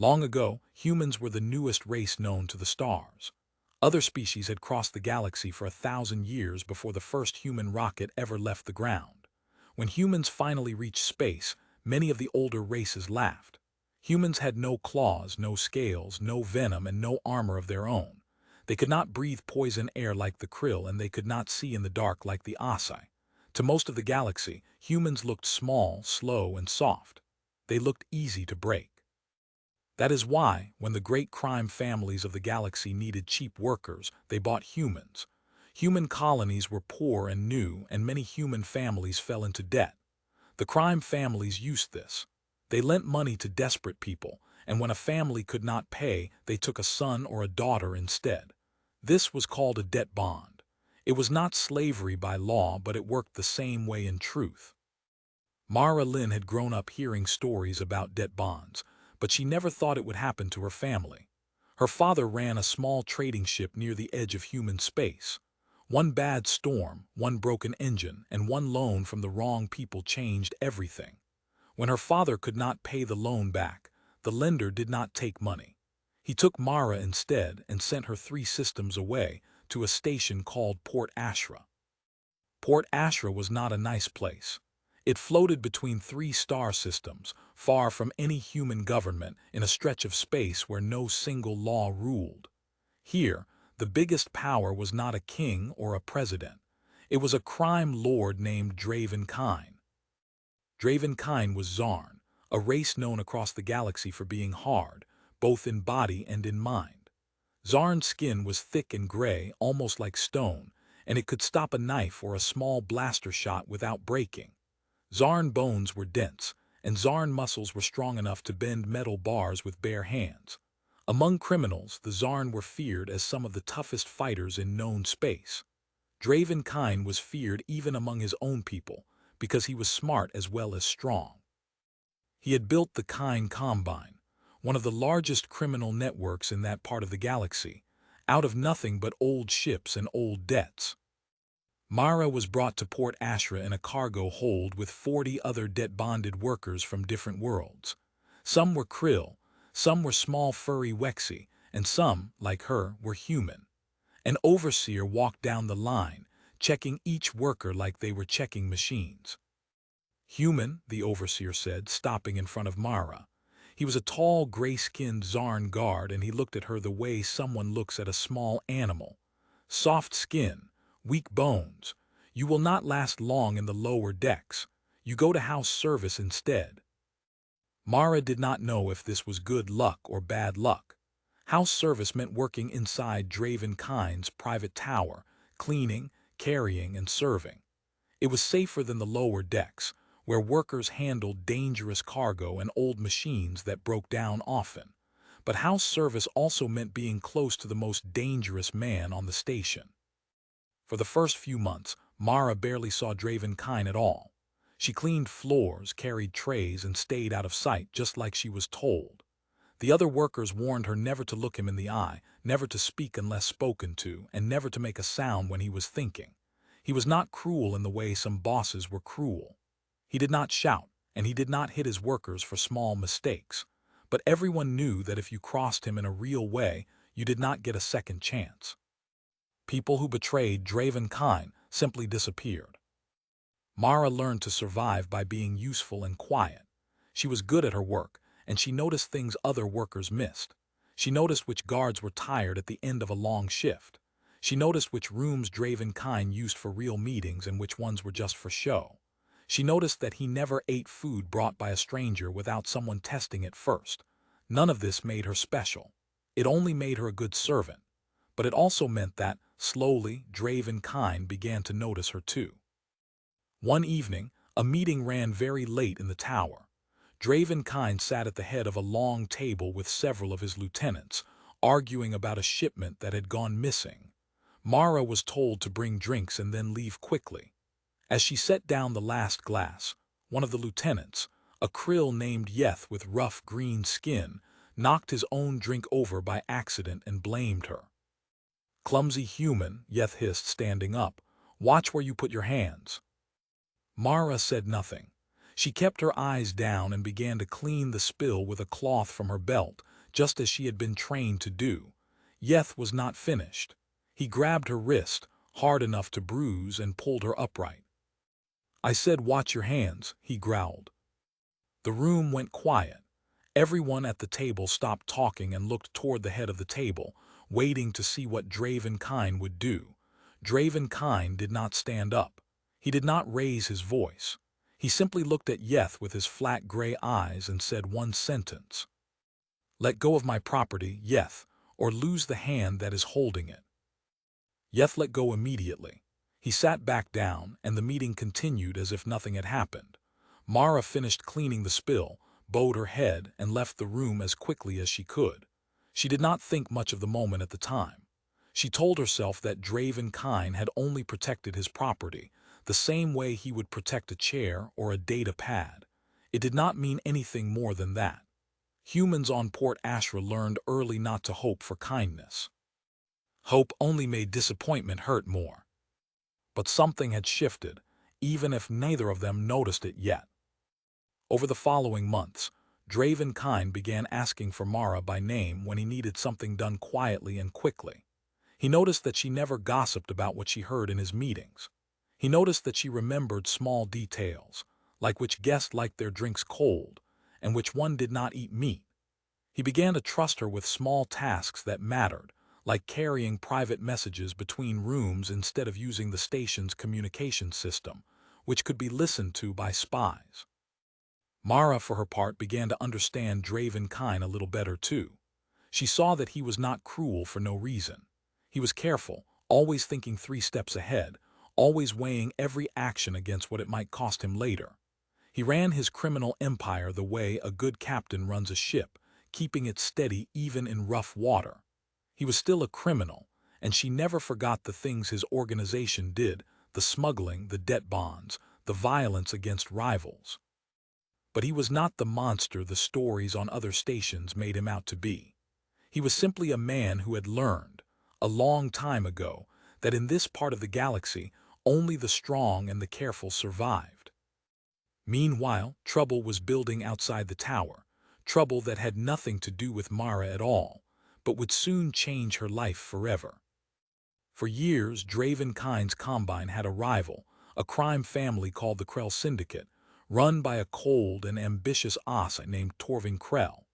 Long ago, humans were the newest race known to the stars. Other species had crossed the galaxy for 1,000 years before the first human rocket ever left the ground. When humans finally reached space, many of the older races laughed. Humans had no claws, no scales, no venom, and no armor of their own. They could not breathe poison air like the krill, and they could not see in the dark like the Asai. To most of the galaxy, humans looked small, slow, and soft. They looked easy to break. That is why, when the great crime families of the galaxy needed cheap workers, they bought humans. Human colonies were poor and new, and many human families fell into debt. The crime families used this. They lent money to desperate people, and when a family could not pay, they took a son or a daughter instead. This was called a debt bond. It was not slavery by law, but it worked the same way in truth. Mara Lynn had grown up hearing stories about debt bonds, but she never thought it would happen to her family. Her father ran a small trading ship near the edge of human space. One bad storm, one broken engine, and one loan from the wrong people changed everything. When her father could not pay the loan back, the lender did not take money. He took Mara instead and sent her 3 systems away to a station called Port Ashra. Port Ashra was not a nice place. It floated between 3 star systems, far from any human government, in a stretch of space where no single law ruled. Here, the biggest power was not a king or a president. It was a crime lord named Draven. Draven was Zarn, a race known across the galaxy for being hard, both in body and in mind. Zarn's skin was thick and gray, almost like stone, and it could stop a knife or a small blaster shot without breaking. Zarn bones were dense, and Zarn muscles were strong enough to bend metal bars with bare hands. Among criminals, the Zarn were feared as some of the toughest fighters in known space. Draven was feared even among his own people, because he was smart as well as strong. He had built the Combine, one of the largest criminal networks in that part of the galaxy, out of nothing but old ships and old debts. Mara was brought to Port Ashra in a cargo hold with 40 other debt-bonded workers from different worlds. Some were krill, some were small furry Wexy, and some, like her, were human. An overseer walked down the line, checking each worker like they were checking machines. "Human," the overseer said, stopping in front of Mara. He was a tall, gray-skinned Zarn guard, and he looked at her the way someone looks at a small animal. "Soft skin, weak bones. You will not last long in the lower decks. You go to house service instead." Mara did not know if this was good luck or bad luck. House service meant working inside Draven's private tower, cleaning, carrying, and serving. It was safer than the lower decks, where workers handled dangerous cargo and old machines that broke down often. But house service also meant being close to the most dangerous man on the station. For the first few months, Mara barely saw Draven at all. She cleaned floors, carried trays, and stayed out of sight just like she was told. The other workers warned her never to look him in the eye, never to speak unless spoken to, and never to make a sound when he was thinking. He was not cruel in the way some bosses were cruel. He did not shout, and he did not hit his workers for small mistakes. But everyone knew that if you crossed him in a real way, you did not get a second chance. People who betrayed Draven simply disappeared. Mara learned to survive by being useful and quiet. She was good at her work, and she noticed things other workers missed. She noticed which guards were tired at the end of a long shift. She noticed which rooms Draven used for real meetings and which ones were just for show. She noticed that he never ate food brought by a stranger without someone testing it first. None of this made her special. It only made her a good servant. But it also meant that, slowly, Draven began to notice her too. One evening, a meeting ran very late in the tower. Draven sat at the head of a long table with several of his lieutenants, arguing about a shipment that had gone missing. Mara was told to bring drinks and then leave quickly. As she set down the last glass, one of the lieutenants, a krill named Yeth with rough green skin, knocked his own drink over by accident and blamed her. "Clumsy human," Yeth hissed, standing up. "Watch where you put your hands." Mara said nothing. She kept her eyes down and began to clean the spill with a cloth from her belt, just as she had been trained to do. Yeth was not finished. He grabbed her wrist, hard enough to bruise, and pulled her upright. "I said watch your hands," he growled. The room went quiet. Everyone at the table stopped talking and looked toward the head of the table, waiting to see what Draven Kine would do. Draven Kine did not stand up. He did not raise his voice. He simply looked at Yeth with his flat gray eyes and said one sentence. "Let go of my property, Yeth, or lose the hand that is holding it." Yeth let go immediately. He sat back down, and the meeting continued as if nothing had happened. Mara finished cleaning the spill, bowed her head, and left the room as quickly as she could. She did not think much of the moment at the time. She told herself that Draven Kine had only protected his property, the same way he would protect a chair or a data pad. It did not mean anything more than that. Humans on Port Ashra learned early not to hope for kindness. Hope only made disappointment hurt more. But something had shifted, even if neither of them noticed it yet. Over the following months, Draven Kine began asking for Mara by name when he needed something done quietly and quickly. He noticed that she never gossiped about what she heard in his meetings. He noticed that she remembered small details, like which guest liked their drinks cold, and which one did not eat meat. He began to trust her with small tasks that mattered, like carrying private messages between rooms instead of using the station's communication system, which could be listened to by spies. Mara, for her part, began to understand Draven Kine a little better too. She saw that he was not cruel for no reason. He was careful, always thinking 3 steps ahead, always weighing every action against what it might cost him later. He ran his criminal empire the way a good captain runs a ship, keeping it steady even in rough water. He was still a criminal, and she never forgot the things his organization did, the smuggling, the debt bonds, the violence against rivals. But he was not the monster the stories on other stations made him out to be. He was simply a man who had learned, a long time ago, that in this part of the galaxy, only the strong and the careful survived. Meanwhile, trouble was building outside the tower, trouble that had nothing to do with Mara at all, but would soon change her life forever. For years, Draven Kine's Combine had a rival, a crime family called the Krell Syndicate, run by a cold and ambitious Asa named Torvin Krell.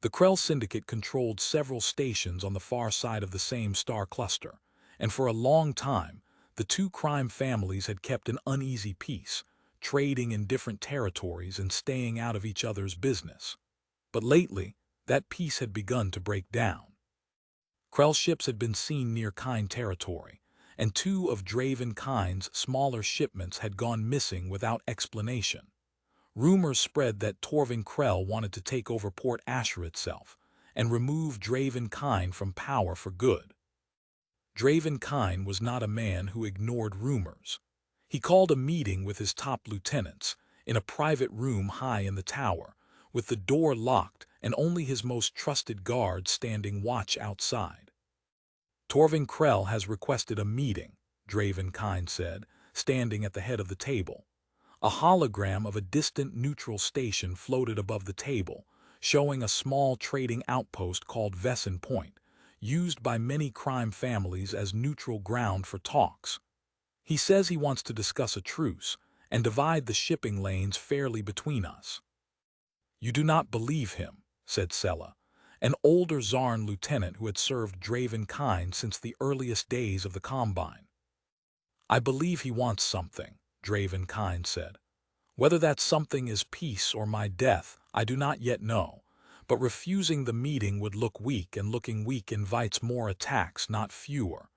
The Krell Syndicate controlled several stations on the far side of the same star cluster, and for a long time, the two crime families had kept an uneasy peace, trading in different territories and staying out of each other's business. But lately, that peace had begun to break down. Krell ships had been seen near Kine territory, and 2 of Draven Kine's smaller shipments had gone missing without explanation. Rumors spread that Torvin Krell wanted to take over Port Ashra itself and remove Draven Kine from power for good. Draven Kine was not a man who ignored rumors. He called a meeting with his top lieutenants in a private room high in the tower, with the door locked and only his most trusted guards standing watch outside. "Torvin Krell has requested a meeting," Draven Kine said, standing at the head of the table. A hologram of a distant neutral station floated above the table, showing a small trading outpost called Vesson Point, used by many crime families as neutral ground for talks. "He says he wants to discuss a truce and divide the shipping lanes fairly between us." "You do not believe him," said Sela, an older Zarn lieutenant who had served Draven Kine since the earliest days of the Combine. "I believe he wants something," Draven Kine said. "Whether that something is peace or my death, I do not yet know, but refusing the meeting would look weak, and looking weak invites more attacks, not fewer.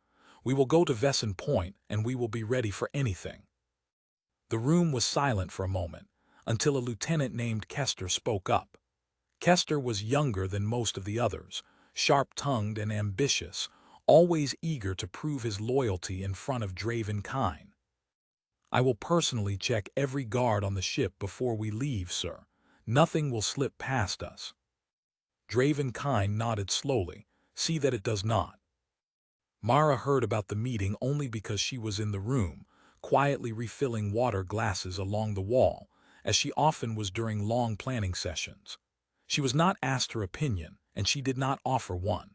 We will go to Vesson Point, and we will be ready for anything." The room was silent for a moment, until a lieutenant named Kester spoke up. Kester was younger than most of the others, sharp-tongued and ambitious, always eager to prove his loyalty in front of Draven Kine. "I will personally check every guard on the ship before we leave, sir. Nothing will slip past us." Draven Kine nodded slowly. "See that it does not." Mara heard about the meeting only because she was in the room, quietly refilling water glasses along the wall, as she often was during long planning sessions. She was not asked her opinion, and she did not offer one.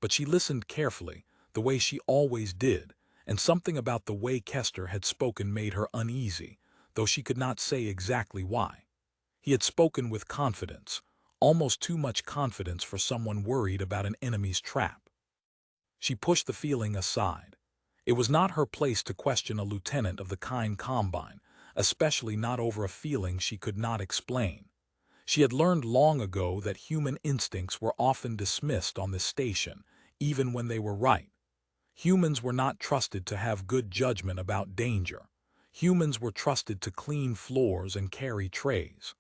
But she listened carefully, the way she always did, and something about the way Kester had spoken made her uneasy, though she could not say exactly why. He had spoken with confidence, almost too much confidence for someone worried about an enemy's trap. She pushed the feeling aside. It was not her place to question a lieutenant of the kind Combine, especially not over a feeling she could not explain. She had learned long ago that human instincts were often dismissed on this station, even when they were right. Humans were not trusted to have good judgment about danger. Humans were trusted to clean floors and carry trays.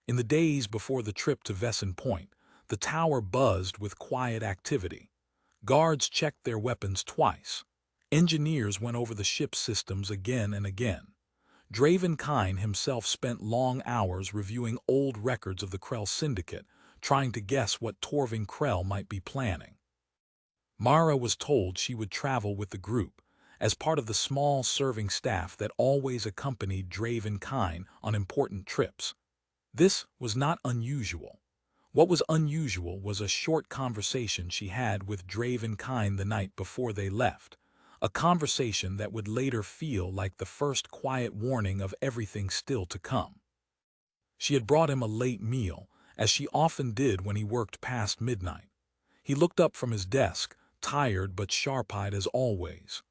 In the days before the trip to Vesson Point, the tower buzzed with quiet activity. Guards checked their weapons twice. Engineers went over the ship's systems again and again. Draven Kine himself spent long hours reviewing old records of the Krell Syndicate, trying to guess what Torving Krell might be planning. Mara was told she would travel with the group, as part of the small serving staff that always accompanied Draven Kine on important trips. This was not unusual. What was unusual was a short conversation she had with Draven Kine the night before they left, a conversation that would later feel like the first quiet warning of everything still to come. She had brought him a late meal, as she often did when he worked past midnight. He looked up from his desk, tired but sharp-eyed as always.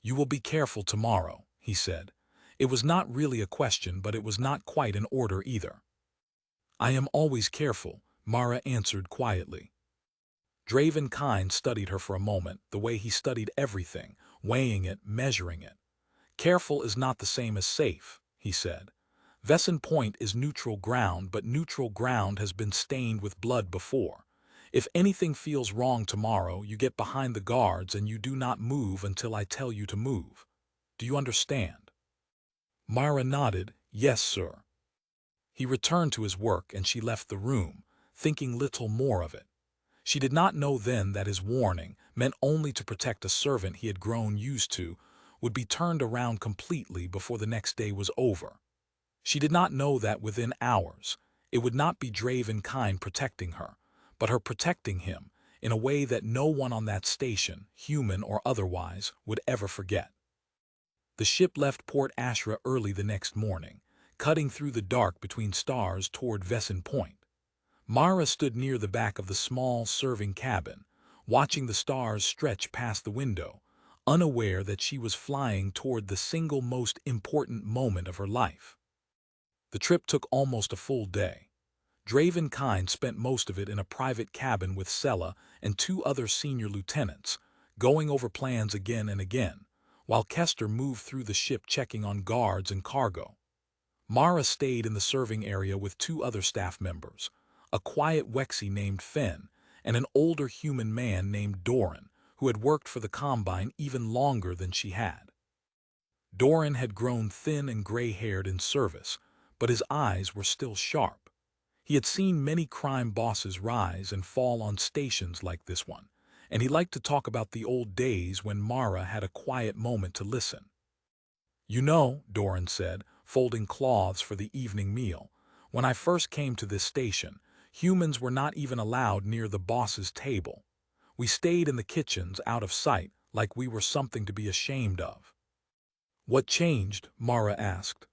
"You will be careful tomorrow," he said. It was not really a question, but it was not quite an order either. "I am always careful," Mara answered quietly. Draven Kine studied her for a moment, the way he studied everything, weighing it, measuring it. "Careful is not the same as safe," he said. "Vesson Point is neutral ground, but neutral ground has been stained with blood before. If anything feels wrong tomorrow, you get behind the guards and you do not move until I tell you to move. Do you understand?" Mara nodded, "Yes, sir." He returned to his work and she left the room, thinking little more of it. She did not know then that his warning, meant only to protect a servant he had grown used to, would be turned around completely before the next day was over. She did not know that within hours, it would not be Draven Kine protecting her, but her protecting him, in a way that no one on that station, human or otherwise, would ever forget. The ship left Port Ashra early the next morning, cutting through the dark between stars toward Vesson Point. Mara stood near the back of the small serving cabin, watching the stars stretch past the window, unaware that she was flying toward the single most important moment of her life. The trip took almost a full day. Draven Kine spent most of it in a private cabin with Sella and two other senior lieutenants, going over plans again and again, while Kester moved through the ship checking on guards and cargo. Mara stayed in the serving area with two other staff members, a quiet Wexy named Fenn and an older human man named Doran, who had worked for the Combine even longer than she had. Doran had grown thin and gray-haired in service, but his eyes were still sharp. He had seen many crime bosses rise and fall on stations like this one, and he liked to talk about the old days when Mara had a quiet moment to listen. "You know," Doran said, folding cloths for the evening meal, "when I first came to this station, humans were not even allowed near the boss's table. We stayed in the kitchens out of sight, like we were something to be ashamed of." "What changed?" Mara asked.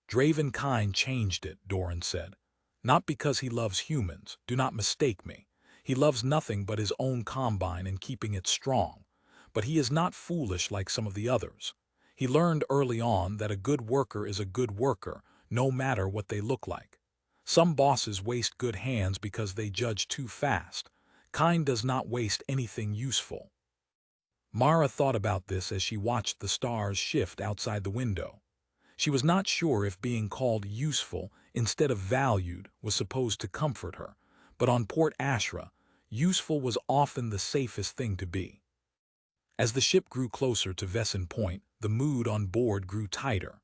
"Draven Kine changed it," Doran said. "Not because he loves humans, do not mistake me. He loves nothing but his own Combine and keeping it strong. But he is not foolish like some of the others. He learned early on that a good worker is a good worker, no matter what they look like. Some bosses waste good hands because they judge too fast. Kine does not waste anything useful." Mara thought about this as she watched the stars shift outside the window. She was not sure if being called useful instead of valued was supposed to comfort her, but on Port Ashra, useful was often the safest thing to be. As the ship grew closer to Vesson Point, the mood on board grew tighter.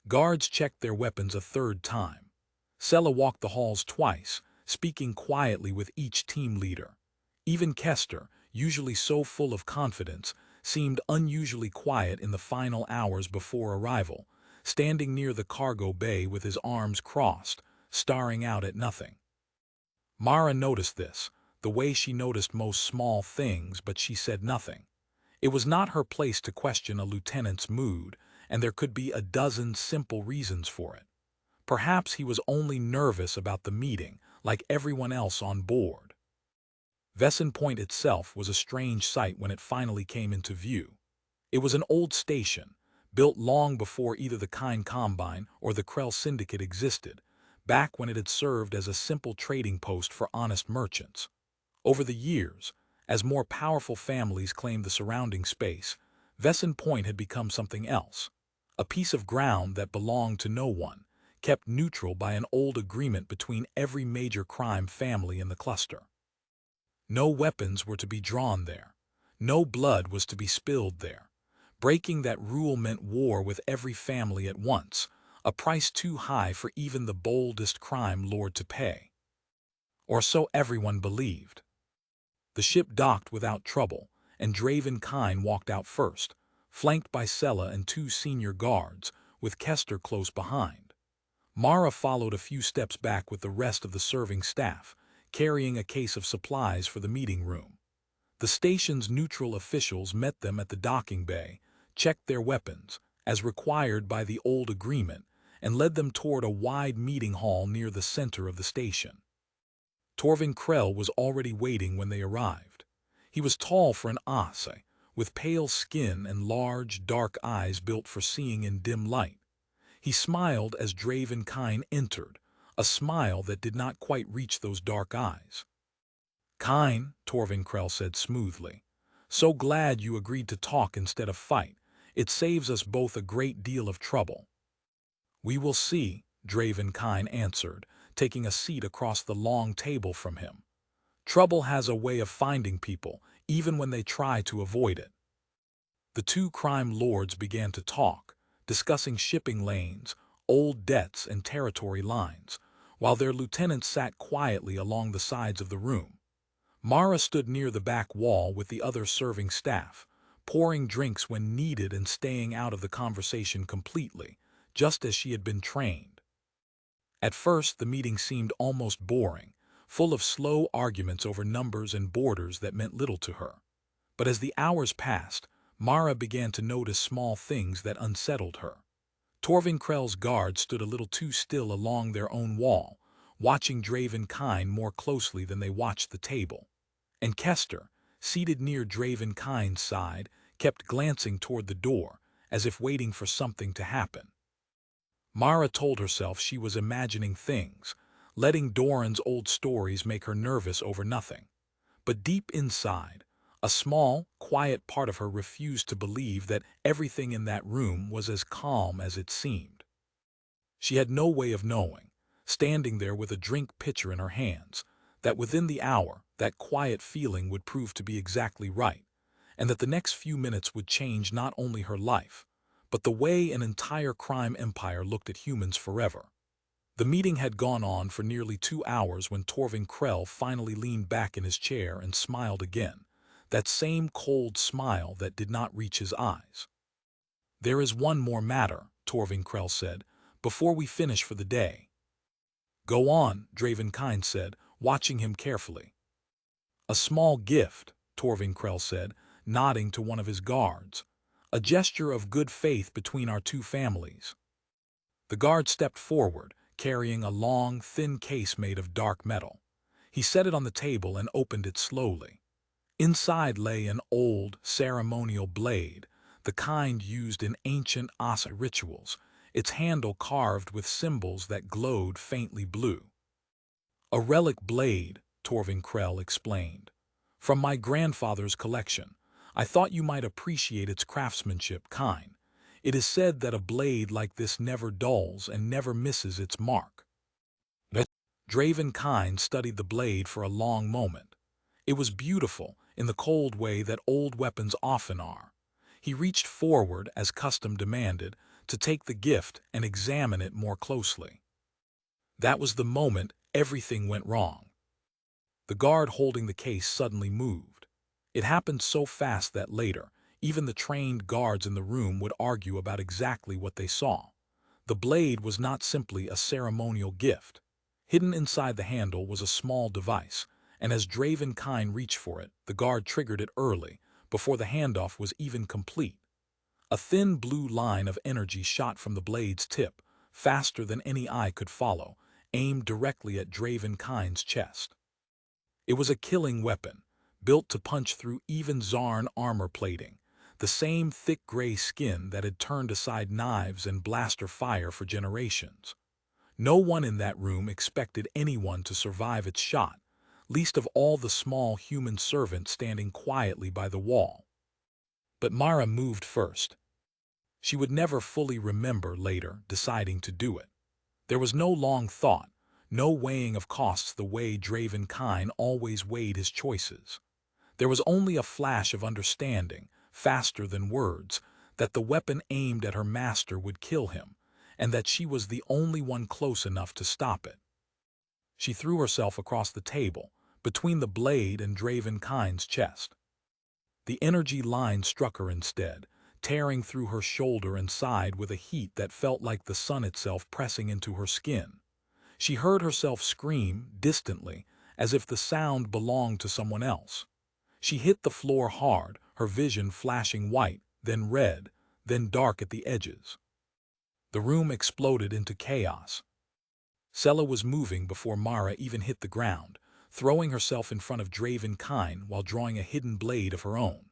Guards checked their weapons a third time. Sella walked the halls twice, speaking quietly with each team leader. Even Kester, usually so full of confidence, seemed unusually quiet in the final hours before arrival, standing near the cargo bay with his arms crossed, staring out at nothing. Mara noticed this, the way she noticed most small things, but she said nothing. It was not her place to question a lieutenant's mood, and there could be a dozen simple reasons for it. Perhaps he was only nervous about the meeting, like everyone else on board. Vesson Point itself was a strange sight when it finally came into view. It was an old station, built long before either the Kine Combine or the Krell Syndicate existed, back when it had served as a simple trading post for honest merchants. Over the years, as more powerful families claimed the surrounding space, Vesson Point had become something else, a piece of ground that belonged to no one, kept neutral by an old agreement between every major crime family in the cluster. No weapons were to be drawn there. No blood was to be spilled there. Breaking that rule meant war with every family at once, a price too high for even the boldest crime lord to pay. Or so everyone believed. The ship docked without trouble, and Draven Kine walked out first, flanked by Sella and two senior guards, with Kester close behind. Mara followed a few steps back with the rest of the serving staff, carrying a case of supplies for the meeting room. The station's neutral officials met them at the docking bay, checked their weapons, as required by the old agreement, and led them toward a wide meeting hall near the center of the station. Torvin Krell was already waiting when they arrived. He was tall for an Asse, with pale skin and large, dark eyes built for seeing in dim light. He smiled as Draven Kine entered, a smile that did not quite reach those dark eyes. "Kine," Torvin Krell said smoothly, "so glad you agreed to talk instead of fight. It saves us both a great deal of trouble." "We will see," Draven Kine answered, taking a seat across the long table from him. "Trouble has a way of finding people, even when they try to avoid it." The two crime lords began to talk, discussing shipping lanes, old debts, and territory lines, while their lieutenants sat quietly along the sides of the room. Mara stood near the back wall with the other serving staff, pouring drinks when needed and staying out of the conversation completely, just as she had been trained. At first, the meeting seemed almost boring, full of slow arguments over numbers and borders that meant little to her. But as the hours passed, Mara began to notice small things that unsettled her. Torvin Krell's guards stood a little too still along their own wall, watching Draven Kine more closely than they watched the table. And Kester, seated near Draven Kine's side, kept glancing toward the door, as if waiting for something to happen. Mara told herself she was imagining things, letting Doran's old stories make her nervous over nothing. But deep inside, a small, quiet part of her refused to believe that everything in that room was as calm as it seemed. She had no way of knowing, standing there with a drink pitcher in her hands, that within the hour that quiet feeling would prove to be exactly right, and that the next few minutes would change not only her life, but the way an entire crime empire looked at humans forever. The meeting had gone on for nearly 2 hours when Torvin Krell finally leaned back in his chair and smiled again, that same cold smile that did not reach his eyes. "There is one more matter," Torvin Krell said, "before we finish for the day." "Go on," Draven Kine said, watching him carefully. "A small gift," Torvin Krell said, nodding to one of his guards. "A gesture of good faith between our two families." The guard stepped forward, carrying a long, thin case made of dark metal. He set it on the table and opened it slowly. Inside lay an old, ceremonial blade, the kind used in ancient Asa rituals, its handle carved with symbols that glowed faintly blue. "A relic blade," Torvin Krell explained. "From my grandfather's collection. I thought you might appreciate its craftsmanship, Kine. It is said that a blade like this never dulls and never misses its mark." Draven Kine studied the blade for a long moment. It was beautiful, in the cold way that old weapons often are. He reached forward, as custom demanded, to take the gift and examine it more closely. That was the moment everything went wrong. The guard holding the case suddenly moved. It happened so fast that later, even the trained guards in the room would argue about exactly what they saw. The blade was not simply a ceremonial gift. Hidden inside the handle was a small device, and as Draven Kine reached for it, the guard triggered it early, before the handoff was even complete. A thin blue line of energy shot from the blade's tip, faster than any eye could follow, aimed directly at Draven Kine's chest. It was a killing weapon, built to punch through even Zarn armor plating, the same thick gray skin that had turned aside knives and blaster fire for generations. No one in that room expected anyone to survive its shot, least of all the small human servant standing quietly by the wall. But Mara moved first. She would never fully remember later deciding to do it. There was no long thought, no weighing of costs the way Draven Kine always weighed his choices. There was only a flash of understanding, faster than words, that the weapon aimed at her master would kill him, and that she was the only one close enough to stop it. She threw herself across the table, between the blade and Draven Kine's chest. The energy line struck her instead, tearing through her shoulder and side with a heat that felt like the sun itself pressing into her skin. She heard herself scream, distantly, as if the sound belonged to someone else. She hit the floor hard, her vision flashing white, then red, then dark at the edges. The room exploded into chaos. Sela was moving before Mara even hit the ground, throwing herself in front of Draven Kine while drawing a hidden blade of her own.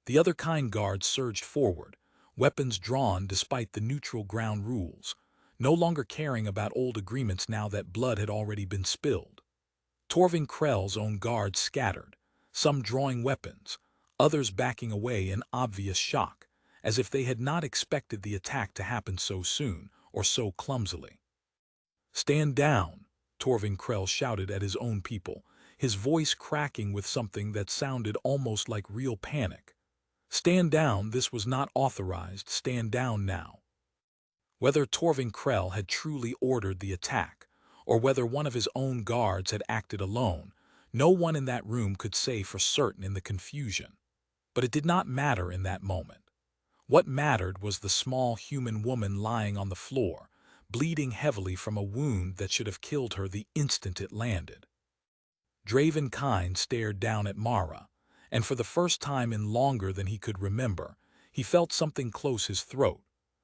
The other Kine guards surged forward, weapons drawn despite the neutral ground rules, no longer caring about old agreements now that blood had already been spilled. Torvin Krell's own guards scattered, some drawing weapons, others backing away in obvious shock, as if they had not expected the attack to happen so soon or so clumsily. "Stand down," Torvin Krell shouted at his own people, his voice cracking with something that sounded almost like real panic. "Stand down, this was not authorized, stand down now." Whether Torvin Krell had truly ordered the attack, or whether one of his own guards had acted alone, no one in that room could say for certain in the confusion. But it did not matter in that moment. What mattered was the small human woman lying on the floor, bleeding heavily from a wound that should have killed her the instant it landed. Draven Kine stared down at Mara, and for the first time in longer than he could remember, he felt something close his throat,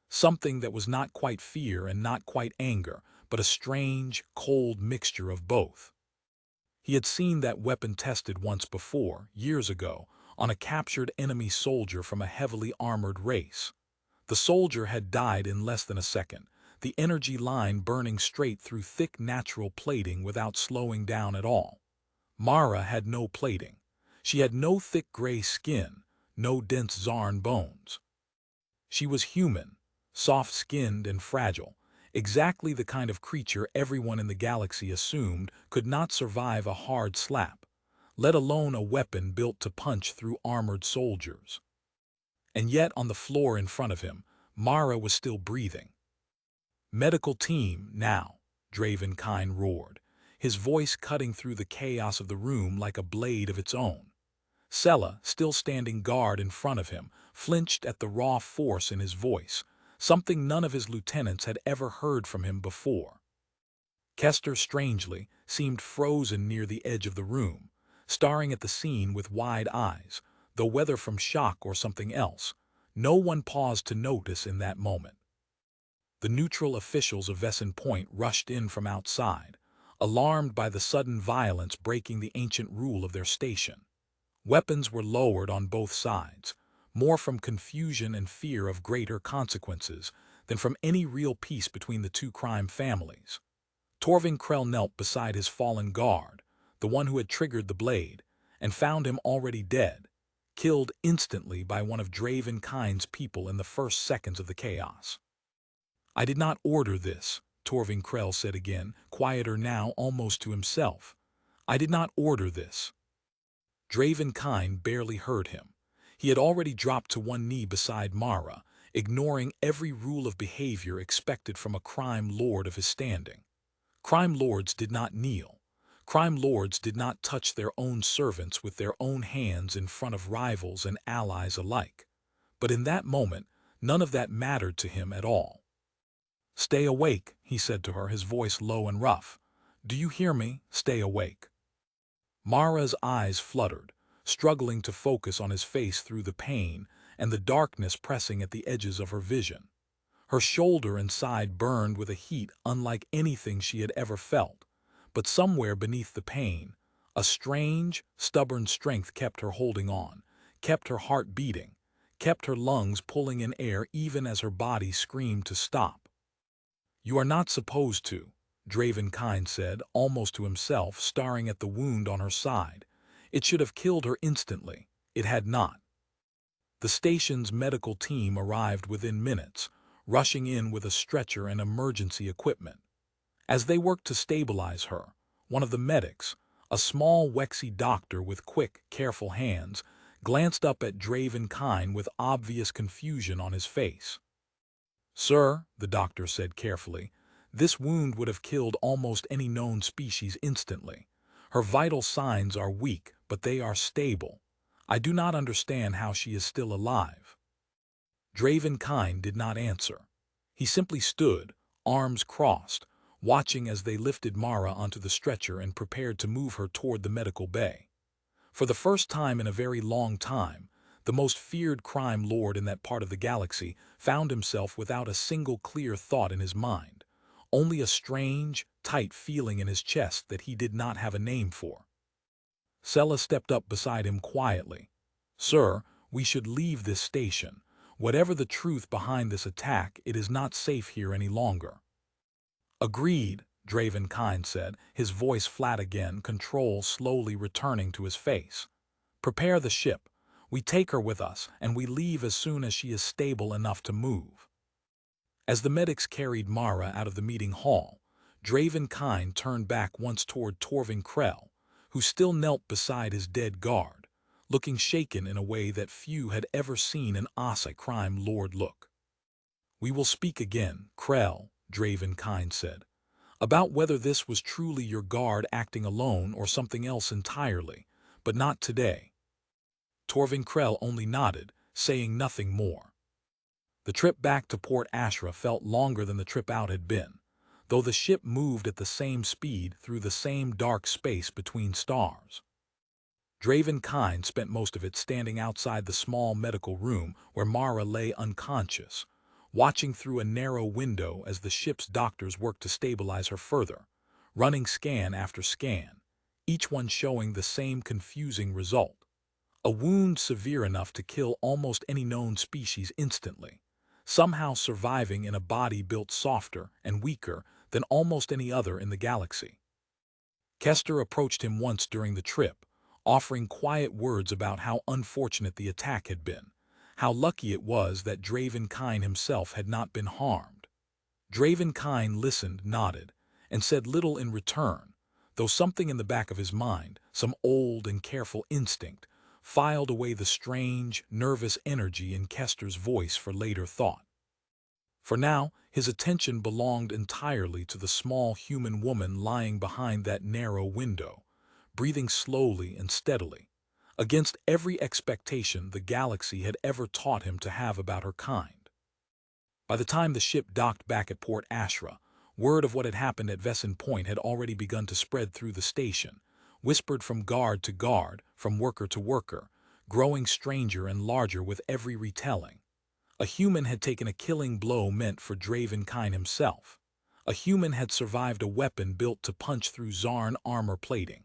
something that was not quite fear and not quite anger, but a strange, cold mixture of both. He had seen that weapon tested once before, years ago, on a captured enemy soldier from a heavily armored race. The soldier had died in less than a second, the energy line burning straight through thick natural plating without slowing down at all. Mara had no plating. She had no thick gray skin, no dense Zarn bones. She was human, soft-skinned and fragile, exactly the kind of creature everyone in the galaxy assumed could not survive a hard slap, let alone a weapon built to punch through armored soldiers. And yet on the floor in front of him, Mara was still breathing. "Medical team, now," Draven Kine roared, his voice cutting through the chaos of the room like a blade of its own. Sela, still standing guard in front of him, flinched at the raw force in his voice, something none of his lieutenants had ever heard from him before. Kester, strangely, seemed frozen near the edge of the room, staring at the scene with wide eyes, though whether from shock or something else, no one paused to notice in that moment. The neutral officials of Vesson Point rushed in from outside, alarmed by the sudden violence breaking the ancient rule of their station. Weapons were lowered on both sides, more from confusion and fear of greater consequences than from any real peace between the two crime families. Torvin Krell knelt beside his fallen guard, the one who had triggered the blade, and found him already dead, killed instantly by one of Draven Kine's people in the first seconds of the chaos. "I did not order this," Torvin Krell said again, quieter now almost to himself. "I did not order this." Draven Kine barely heard him. He had already dropped to one knee beside Mara, ignoring every rule of behavior expected from a crime lord of his standing. Crime lords did not kneel. Crime lords did not touch their own servants with their own hands in front of rivals and allies alike. But in that moment, none of that mattered to him at all. "Stay awake," he said to her, his voice low and rough. Do you hear me? Stay awake." Mara's eyes fluttered, struggling to focus on his face through the pain and the darkness pressing at the edges of her vision. Her shoulder and side burned with a heat unlike anything she had ever felt, but somewhere beneath the pain, a strange, stubborn strength kept her holding on, kept her heart beating, kept her lungs pulling in air even as her body screamed to stop. "You are not supposed to," Draven Kind said, almost to himself, staring at the wound on her side. "It should have killed her instantly. It had not." The station's medical team arrived within minutes, rushing in with a stretcher and emergency equipment. As they worked to stabilize her, one of the medics, a small, wexy doctor with quick, careful hands, glanced up at Draven Kind with obvious confusion on his face. "Sir," the doctor said carefully, "this wound would have killed almost any known species instantly. Her vital signs are weak, but they are stable. I do not understand how she is still alive." Draven Kind did not answer. He simply stood, arms crossed, watching as they lifted Mara onto the stretcher and prepared to move her toward the medical bay. For the first time in a very long time, the most feared crime lord in that part of the galaxy found himself without a single clear thought in his mind, only a strange, tight feeling in his chest that he did not have a name for. Sella stepped up beside him quietly. "Sir, we should leave this station. Whatever the truth behind this attack, it is not safe here any longer." "Agreed," Draven Kind said, his voice flat again, control slowly returning to his face. "Prepare the ship. We take her with us, and we leave as soon as she is stable enough to move." As the medics carried Mara out of the meeting hall, Draven Kind turned back once toward Torvin Krell, who still knelt beside his dead guard, looking shaken in a way that few had ever seen an Asa crime lord look. "We will speak again, Krell," Draven Kind said, "about whether this was truly your guard acting alone or something else entirely, but not today." Torvin Krell only nodded, saying nothing more. The trip back to Port Ashra felt longer than the trip out had been, though the ship moved at the same speed through the same dark space between stars. Draven Kind spent most of it standing outside the small medical room where Mara lay unconscious, watching through a narrow window as the ship's doctors worked to stabilize her further, running scan after scan, each one showing the same confusing result. A wound severe enough to kill almost any known species instantly, somehow surviving in a body built softer and weaker than almost any other in the galaxy. Kester approached him once during the trip, offering quiet words about how unfortunate the attack had been, how lucky it was that Draven Kind himself had not been harmed. Draven Kind listened, nodded, and said little in return, though something in the back of his mind, some old and careful instinct, filed away the strange, nervous energy in Kester's voice for later thought. For now, his attention belonged entirely to the small human woman lying behind that narrow window, breathing slowly and steadily, against every expectation the galaxy had ever taught him to have about her kind. By the time the ship docked back at Port Ashra, word of what had happened at Vesson Point had already begun to spread through the station, whispered from guard to guard, from worker to worker, growing stranger and larger with every retelling. A human had taken a killing blow meant for Draven Kind himself. A human had survived a weapon built to punch through Zarn armor plating.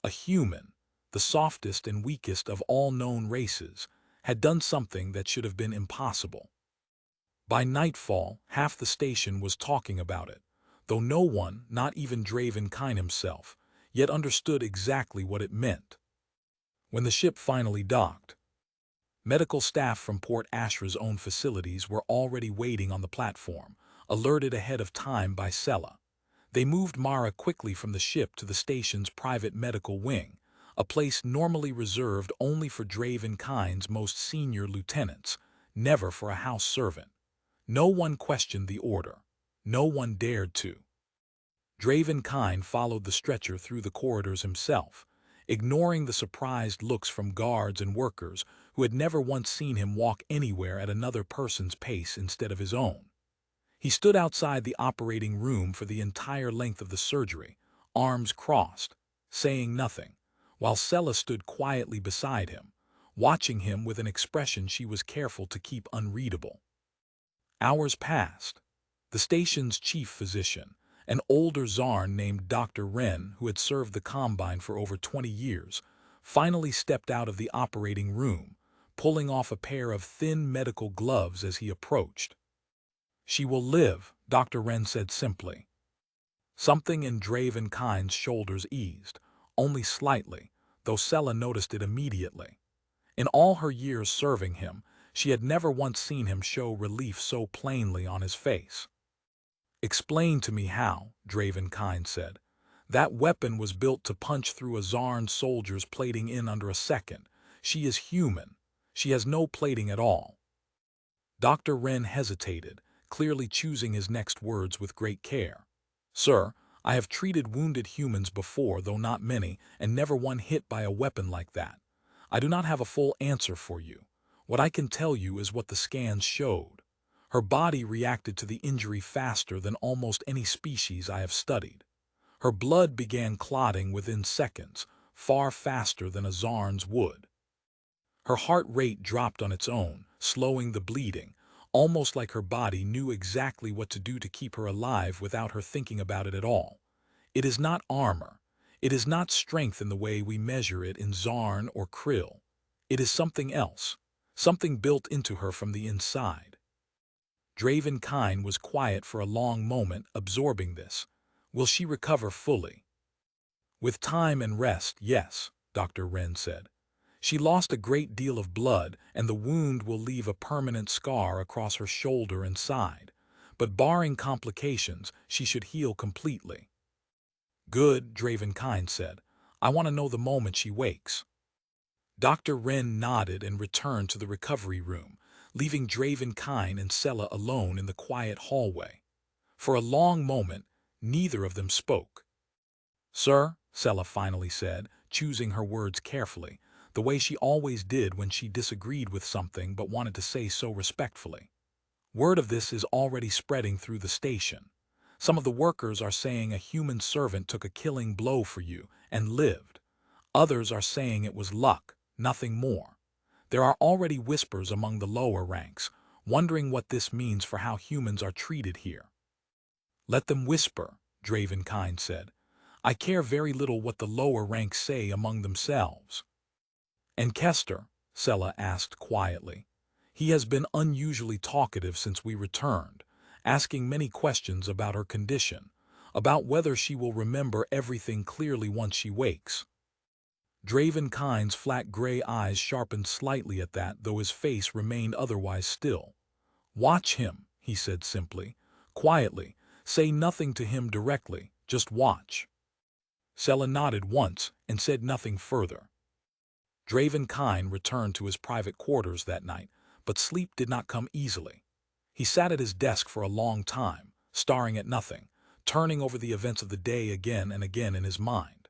A human, the softest and weakest of all known races, had done something that should have been impossible. By nightfall, half the station was talking about it, though no one, not even Draven Kind himself, yet understood exactly what it meant. When the ship finally docked, medical staff from Port Ashra's own facilities were already waiting on the platform, alerted ahead of time by Sella. They moved Mara quickly from the ship to the station's private medical wing, a place normally reserved only for Draven Kind's most senior lieutenants, never for a house servant. No one questioned the order. No one dared to. Draven Kind followed the stretcher through the corridors himself, ignoring the surprised looks from guards and workers who had never once seen him walk anywhere at another person's pace instead of his own. He stood outside the operating room for the entire length of the surgery, arms crossed, saying nothing, while Sella stood quietly beside him, watching him with an expression she was careful to keep unreadable. Hours passed. The station's chief physician, an older Czarn named Dr. Wren, who had served the Combine for over 20 years, finally stepped out of the operating room, pulling off a pair of thin medical gloves as he approached. "She will live," Dr. Wren said simply. Something in Draven Kind's shoulders eased, only slightly, though Sella noticed it immediately. In all her years serving him, she had never once seen him show relief so plainly on his face. "Explain to me how," Draven Kind said. "That weapon was built to punch through a Zarn soldier's plating in under a second. She is human. She has no plating at all." Dr. Wren hesitated, clearly choosing his next words with great care. "Sir, I have treated wounded humans before, though not many, and never one hit by a weapon like that. I do not have a full answer for you. What I can tell you is what the scans showed. Her body reacted to the injury faster than almost any species I have studied. Her blood began clotting within seconds, far faster than a Zarn's would. Her heart rate dropped on its own, slowing the bleeding, almost like her body knew exactly what to do to keep her alive without her thinking about it at all. It is not armor. It is not strength in the way we measure it in Zarn or Krill. It is something else, something built into her from the inside." Draven Kind was quiet for a long moment, absorbing this. "Will she recover fully?" "With time and rest, yes," Dr. Wren said. "She lost a great deal of blood, and the wound will leave a permanent scar across her shoulder and side. But barring complications, she should heal completely." "Good," Draven Kind said. "I want to know the moment she wakes." Dr. Wren nodded and returned to the recovery room, leaving Draven Kind and Sella alone in the quiet hallway. For a long moment, neither of them spoke. "Sir," Sella finally said, choosing her words carefully, the way she always did when she disagreed with something but wanted to say so respectfully. "Word of this is already spreading through the station. Some of the workers are saying a human servant took a killing blow for you and lived. Others are saying it was luck, nothing more. There are already whispers among the lower ranks, wondering what this means for how humans are treated here." "Let them whisper," Draven Kind said. "I care very little what the lower ranks say among themselves." "And Kester?" Sella asked quietly. "He has been unusually talkative since we returned, asking many questions about her condition, about whether she will remember everything clearly once she wakes." Draven Kind's flat gray eyes sharpened slightly at that, though his face remained otherwise still. "Watch him," he said simply, quietly. "Say nothing to him directly, just watch." Sella nodded once and said nothing further. Draven Kind returned to his private quarters that night, but sleep did not come easily. He sat at his desk for a long time, staring at nothing, turning over the events of the day again and again in his mind.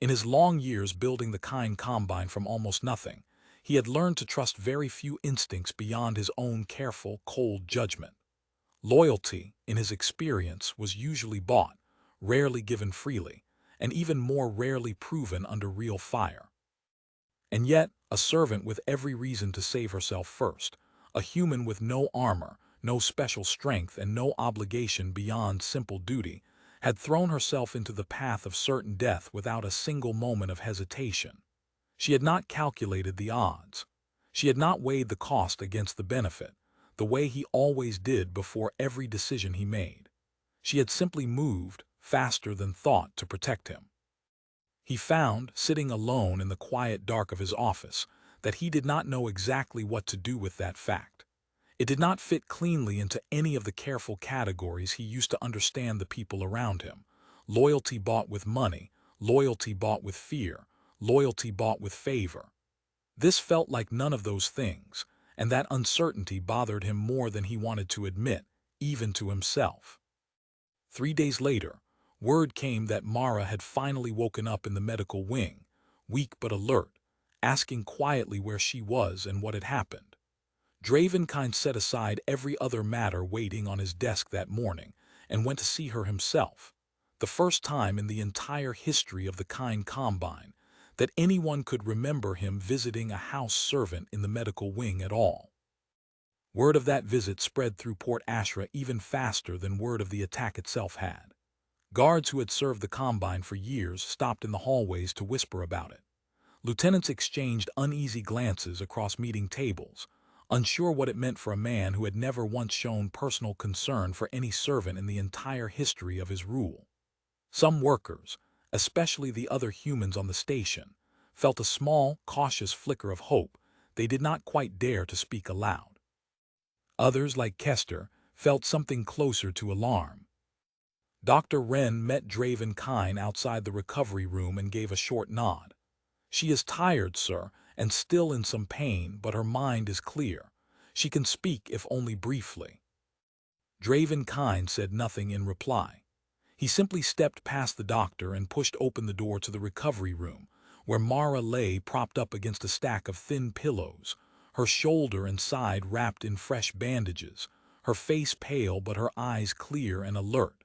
In his long years building the Kind Combine from almost nothing, he had learned to trust very few instincts beyond his own careful, cold judgment. Loyalty, in his experience, was usually bought, rarely given freely, and even more rarely proven under real fire. And yet, a servant with every reason to save herself first, a human with no armor, no special strength, and no obligation beyond simple duty, had thrown herself into the path of certain death without a single moment of hesitation. She had not calculated the odds. She had not weighed the cost against the benefit, the way he always did before every decision he made. She had simply moved, faster than thought, to protect him. He found, sitting alone in the quiet dark of his office, that he did not know exactly what to do with that fact. It did not fit cleanly into any of the careful categories he used to understand the people around him. Loyalty bought with money, loyalty bought with fear, loyalty bought with favor. This felt like none of those things, and that uncertainty bothered him more than he wanted to admit, even to himself. 3 days later, word came that Mara had finally woken up in the medical wing, weak but alert, asking quietly where she was and what had happened. Draven Kind set aside every other matter waiting on his desk that morning and went to see her himself. the first time in the entire history of the Kind Combine that anyone could remember him visiting a house servant in the medical wing at all. Word of that visit spread through Port Ashra even faster than word of the attack itself had. Guards who had served the Combine for years stopped in the hallways to whisper about it. Lieutenants exchanged uneasy glances across meeting tables, unsure what it meant for a man who had never once shown personal concern for any servant in the entire history of his rule. Some workers, especially the other humans on the station, felt a small, cautious flicker of hope. They did not quite dare to speak aloud. Others, like Kester, felt something closer to alarm. Dr. Wren met Draven Kine outside the recovery room and gave a short nod. "She is tired, sir, and still in some pain, but her mind is clear. She can speak if only briefly." Draven Kine said nothing in reply. He simply stepped past the doctor and pushed open the door to the recovery room, where Mara lay propped up against a stack of thin pillows, her shoulder and side wrapped in fresh bandages, her face pale but her eyes clear and alert.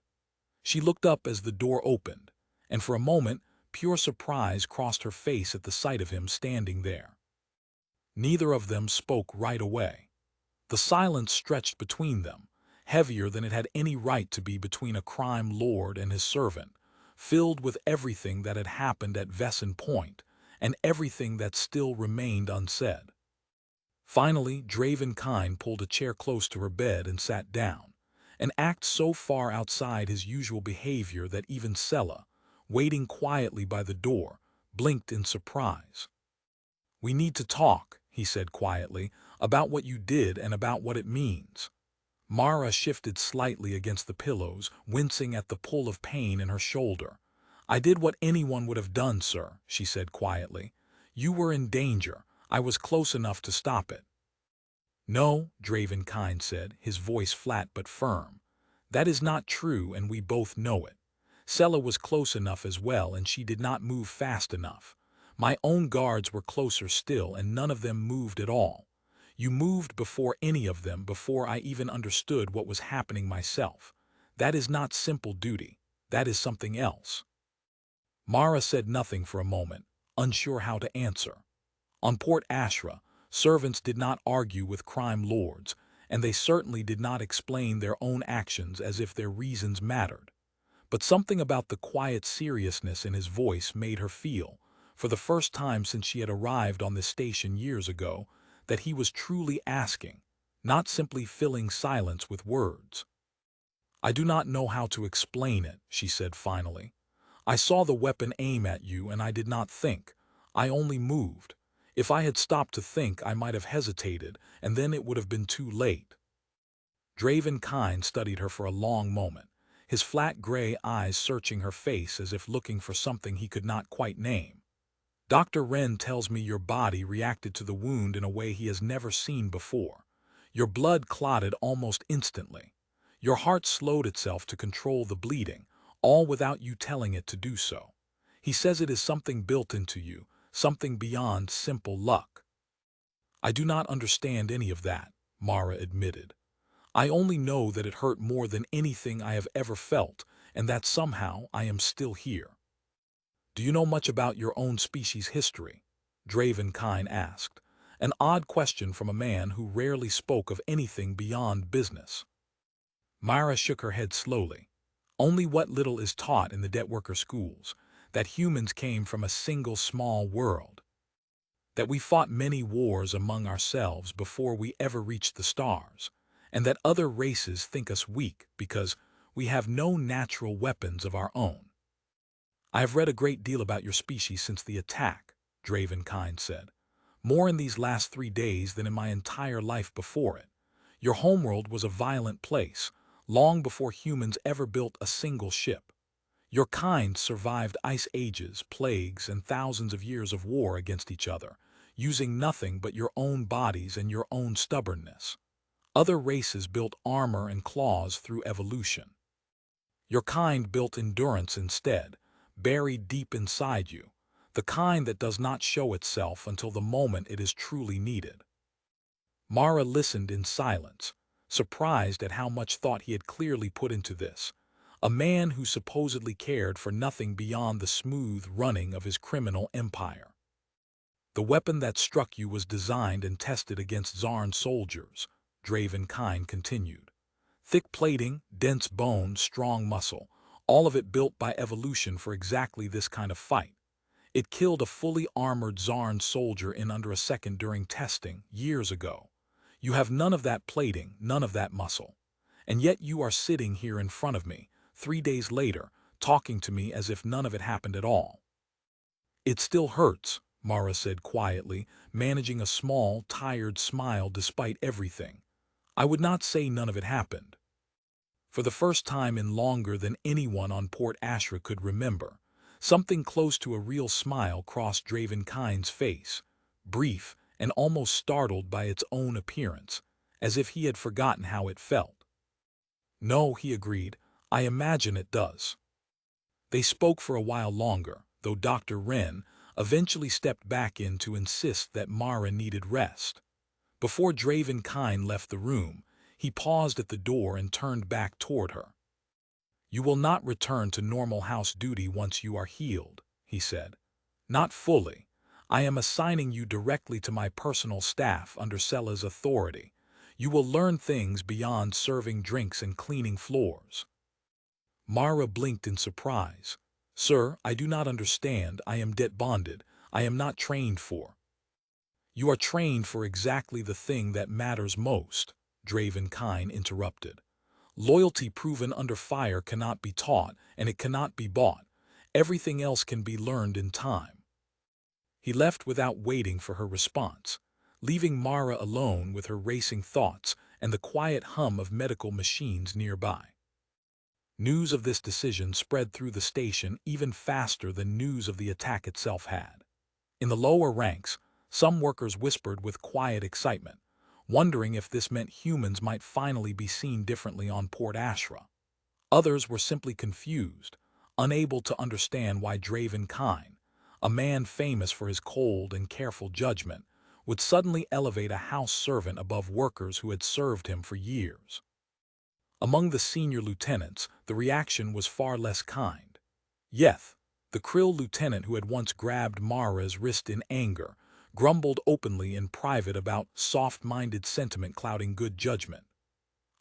She looked up as the door opened, and for a moment, pure surprise crossed her face at the sight of him standing there. Neither of them spoke right away. The silence stretched between them, heavier than it had any right to be between a crime lord and his servant, filled with everything that had happened at Vesson Point and everything that still remained unsaid. Finally, Draven Kine pulled a chair close to her bed and sat down, an act so far outside his usual behavior that even Sella, waiting quietly by the door, blinked in surprise. "We need to talk," he said quietly, "about what you did and about what it means." Mara shifted slightly against the pillows, wincing at the pull of pain in her shoulder. "I did what anyone would have done, sir," she said quietly. "You were in danger. I was close enough to stop it." "No," Draven Kine said, his voice flat but firm. "That is not true, and we both know it. Sella was close enough as well, and she did not move fast enough. My own guards were closer still, and none of them moved at all. You moved before any of them, before I even understood what was happening myself. That is not simple duty. That is something else." Mara said nothing for a moment, unsure how to answer. On Port Ashra, servants did not argue with crime lords, and they certainly did not explain their own actions as if their reasons mattered. But something about the quiet seriousness in his voice made her feel, for the first time since she had arrived on this station years ago, that he was truly asking, not simply filling silence with words. "I do not know how to explain it," she said finally. "I saw the weapon aim at you and I did not think. I only moved. If I had stopped to think, I might have hesitated, and then it would have been too late." Draven Kine studied her for a long moment, his flat gray eyes searching her face as if looking for something he could not quite name. "Dr. Wren tells me your body reacted to the wound in a way he has never seen before. Your blood clotted almost instantly. Your heart slowed itself to control the bleeding, all without you telling it to do so. He says it is something built into you, something beyond simple luck." "I do not understand any of that," Mara admitted. "I only know that it hurt more than anything I have ever felt, and that somehow I am still here." "Do you know much about your own species' history?" Draven Kine asked, an odd question from a man who rarely spoke of anything beyond business. Mara shook her head slowly. "Only what little is taught in the Detworker schools, that humans came from a single small world. That we fought many wars among ourselves before we ever reached the stars, and that other races think us weak because we have no natural weapons of our own." "I have read a great deal about your species since the attack," Draven Kine said. "More in these last 3 days than in my entire life before it. Your homeworld was a violent place, long before humans ever built a single ship. Your kind survived ice ages, plagues, and thousands of years of war against each other, using nothing but your own bodies and your own stubbornness. Other races built armor and claws through evolution. Your kind built endurance instead, buried deep inside you, the kind that does not show itself until the moment it is truly needed." Mara listened in silence, surprised at how much thought he had clearly put into this, a man who supposedly cared for nothing beyond the smooth running of his criminal empire. The weapon that struck you was designed and tested against Zarn soldiers, Draven Kine continued. Thick plating, dense bone, strong muscle, all of it built by evolution for exactly this kind of fight. It killed a fully armored Zarn soldier in under a second during testing, years ago. You have none of that plating, none of that muscle. And yet you are sitting here in front of me, 3 days later, talking to me as if none of it happened at all. It still hurts, Mara said quietly, managing a small, tired smile despite everything. I would not say none of it happened. For the first time in longer than anyone on Port Ashra could remember, something close to a real smile crossed Draven Kine's face, brief and almost startled by its own appearance, as if he had forgotten how it felt. No, he agreed, I imagine it does. They spoke for a while longer, though Dr. Wren eventually stepped back in to insist that Mara needed rest. Before Draven Kine left the room, he paused at the door and turned back toward her. You will not return to normal house duty once you are healed, he said. Not fully. I am assigning you directly to my personal staff under Sela's authority. You will learn things beyond serving drinks and cleaning floors. Mara blinked in surprise. Sir, I do not understand. I am debt bonded. I am not trained for. You are trained for exactly the thing that matters most, Draven Kine interrupted. Loyalty proven under fire cannot be taught, and it cannot be bought. Everything else can be learned in time. He left without waiting for her response, leaving Mara alone with her racing thoughts and the quiet hum of medical machines nearby. News of this decision spread through the station even faster than news of the attack itself had. In the lower ranks, some workers whispered with quiet excitement, wondering if this meant humans might finally be seen differently on Port Ashra. Others were simply confused, unable to understand why Draven Kine, a man famous for his cold and careful judgment, would suddenly elevate a house servant above workers who had served him for years. Among the senior lieutenants, the reaction was far less kind. Yeth, the Krill lieutenant who had once grabbed Mara's wrist in anger, grumbled openly in private about soft-minded sentiment clouding good judgment.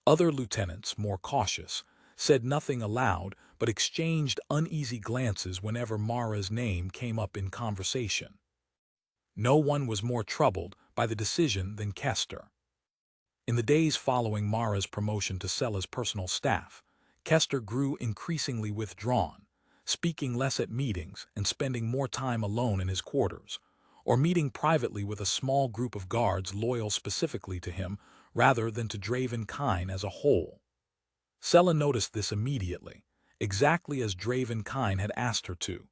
Other lieutenants, more cautious, said nothing aloud but exchanged uneasy glances whenever Mara's name came up in conversation. No one was more troubled by the decision than Kester. In the days following Mara's promotion to Sela's personal staff, Kester grew increasingly withdrawn, speaking less at meetings and spending more time alone in his quarters, or meeting privately with a small group of guards loyal specifically to him rather than to Draven Kine as a whole. Sela noticed this immediately, exactly as Draven Kine had asked her to,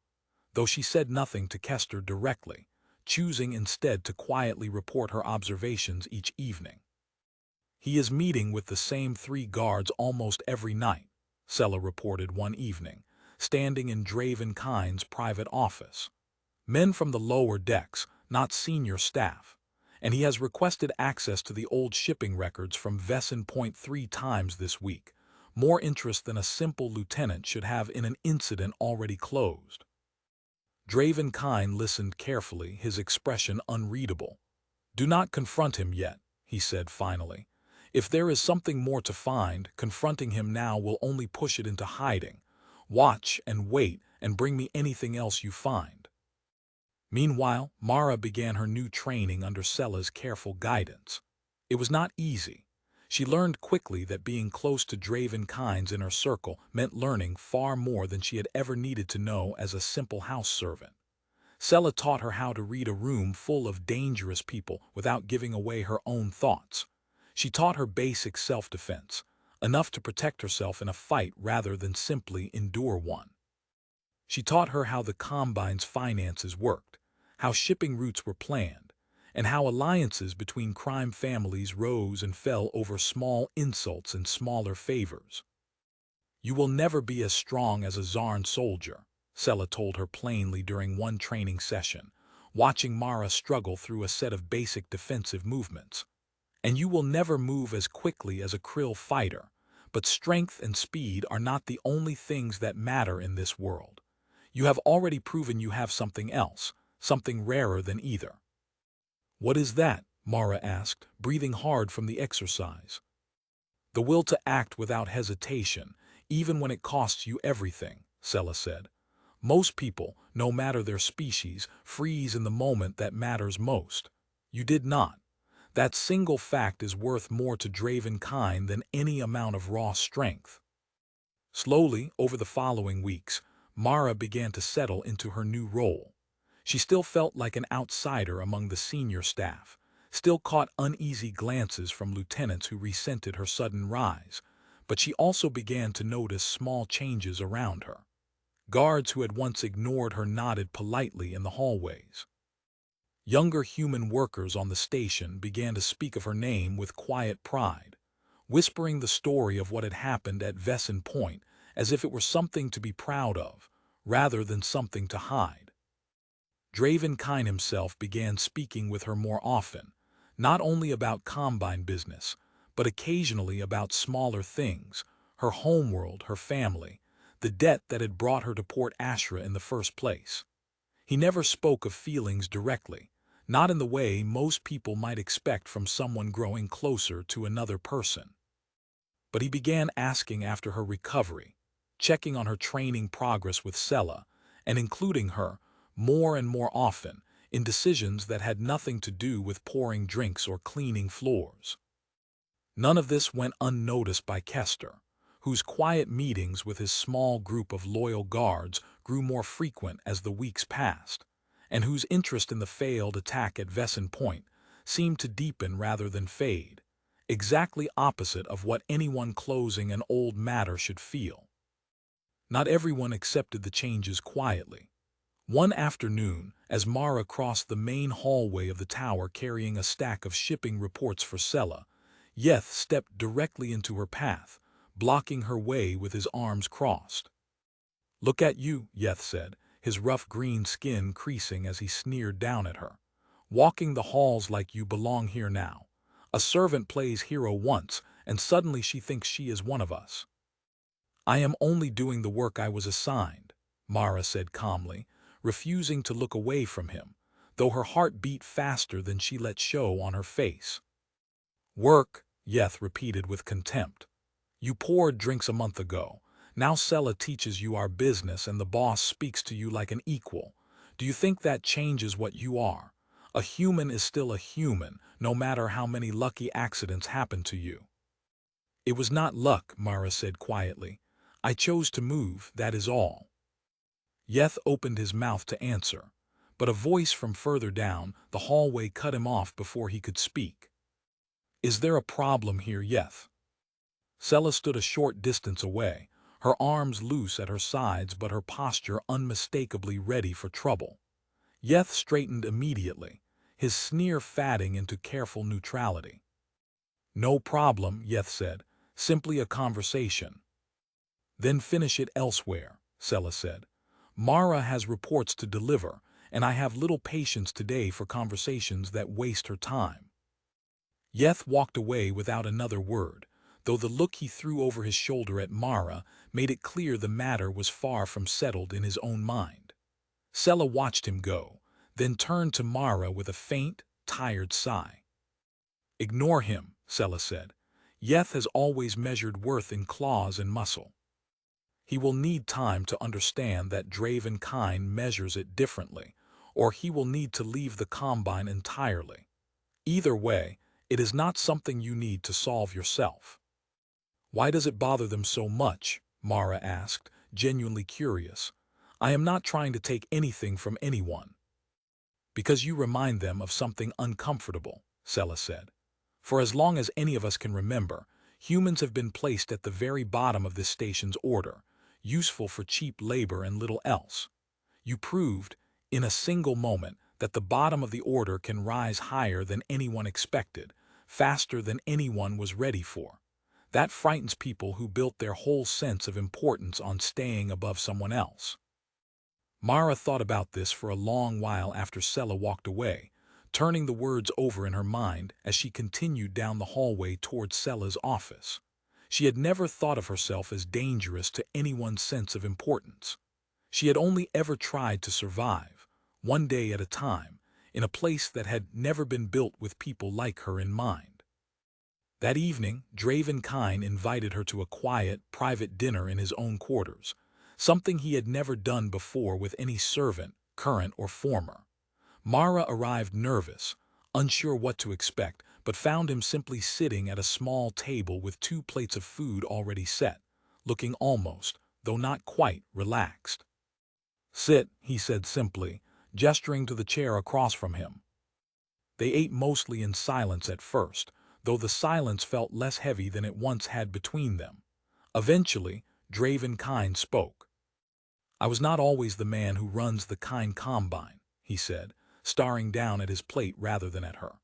though she said nothing to Kester directly, choosing instead to quietly report her observations each evening. He is meeting with the same 3 guards almost every night, Sela reported one evening, standing in Draven Kine's private office. Men from the lower decks, not senior staff, and he has requested access to the old shipping records from Vesson Point 3 times this week, more interest than a simple lieutenant should have in an incident already closed. Draven Kine listened carefully, his expression unreadable. Do not confront him yet, he said finally. If there is something more to find, confronting him now will only push it into hiding. Watch and wait and bring me anything else you find. Meanwhile, Mara began her new training under Sela's careful guidance. It was not easy. She learned quickly that being close to Draven Kine's inner circle meant learning far more than she had ever needed to know as a simple house servant. Sela taught her how to read a room full of dangerous people without giving away her own thoughts. She taught her basic self-defense, enough to protect herself in a fight rather than simply endure one. She taught her how the Combine's finances worked, how shipping routes were planned, and how alliances between crime families rose and fell over small insults and smaller favors. You will never be as strong as a Zarn soldier, Sela told her plainly during one training session, watching Mara struggle through a set of basic defensive movements. And you will never move as quickly as a Krill fighter, But strength and speed are not the only things that matter in this world. You have already proven you have something else, something rarer than either. What is that? Mara asked, breathing hard from the exercise. The will to act without hesitation, even when it costs you everything, Sela said. Most people, no matter their species, freeze in the moment that matters most. You did not. That single fact is worth more to Dravenkind than any amount of raw strength. Slowly, over the following weeks, Mara began to settle into her new role. She still felt like an outsider among the senior staff, still caught uneasy glances from lieutenants who resented her sudden rise, but she also began to notice small changes around her. Guards who had once ignored her nodded politely in the hallways. Younger human workers on the station began to speak of her name with quiet pride, whispering the story of what had happened at Vesson Point as if it were something to be proud of, rather than something to hide. Dravenkind himself began speaking with her more often, not only about Combine business, but occasionally about smaller things, her homeworld, her family, the debt that had brought her to Port Ashra in the first place. He never spoke of feelings directly, not in the way most people might expect from someone growing closer to another person. But he began asking after her recovery, checking on her training progress with Sela, and including her, more and more often, in decisions that had nothing to do with pouring drinks or cleaning floors. None of this went unnoticed by Kester, whose quiet meetings with his small group of loyal guards grew more frequent as the weeks passed, and whose interest in the failed attack at Vesson Point seemed to deepen rather than fade, exactly opposite of what anyone closing an old matter should feel. Not everyone accepted the changes quietly. One afternoon, as Mara crossed the main hallway of the tower carrying a stack of shipping reports for Sela, Yeth stepped directly into her path, blocking her way with his arms crossed. "Look at you," Yeth said, his rough green skin creasing as he sneered down at her. "Walking the halls like you belong here now. A servant plays hero once, and suddenly she thinks she is one of us." "I am only doing the work I was assigned," Mara said calmly, refusing to look away from him, though her heart beat faster than she let show on her face. "Work," Yeth repeated with contempt. "You poured drinks a month ago. Now Sela teaches you our business and the boss speaks to you like an equal. Do you think that changes what you are? A human is still a human, no matter how many lucky accidents happen to you." "It was not luck," Mara said quietly. "I chose to move, that is all." Yeth opened his mouth to answer, but a voice from further down the hallway cut him off before he could speak. "Is there a problem here, Yeth?" Sela stood a short distance away, her arms loose at her sides but her posture unmistakably ready for trouble. Yeth straightened immediately, his sneer fading into careful neutrality. "No problem," Yeth said, "simply a conversation." "Then finish it elsewhere," Sela said. "Mara has reports to deliver, and I have little patience today for conversations that waste her time." Yeth walked away without another word, though the look he threw over his shoulder at Mara made it clear the matter was far from settled in his own mind. Sela watched him go, then turned to Mara with a faint, tired sigh. "Ignore him," Sela said. "Yeth has always measured worth in claws and muscle. He will need time to understand that Dravenkind measures it differently, or he will need to leave the Combine entirely. Either way, it is not something you need to solve yourself." "Why does it bother them so much?" Mara asked, genuinely curious. "I am not trying to take anything from anyone." "Because you remind them of something uncomfortable," Sela said. "For as long as any of us can remember, humans have been placed at the very bottom of this station's order, useful for cheap labor and little else. You proved, in a single moment, that the bottom of the order can rise higher than anyone expected, faster than anyone was ready for. That frightens people who built their whole sense of importance on staying above someone else." Mara thought about this for a long while after Sela walked away, turning the words over in her mind as she continued down the hallway towards Sela's office. She had never thought of herself as dangerous to anyone's sense of importance. She had only ever tried to survive, one day at a time, in a place that had never been built with people like her in mind. That evening, Draven Kine invited her to a quiet, private dinner in his own quarters, something he had never done before with any servant, current or former. Mara arrived nervous, unsure what to expect, but found him simply sitting at a small table with 2 plates of food already set, looking almost, though not quite, relaxed. "Sit," he said simply, gesturing to the chair across from him. They ate mostly in silence at first, though the silence felt less heavy than it once had between them. Eventually, Draven Kine spoke. "I was not always the man who runs the Kine Combine," he said, staring down at his plate rather than at her.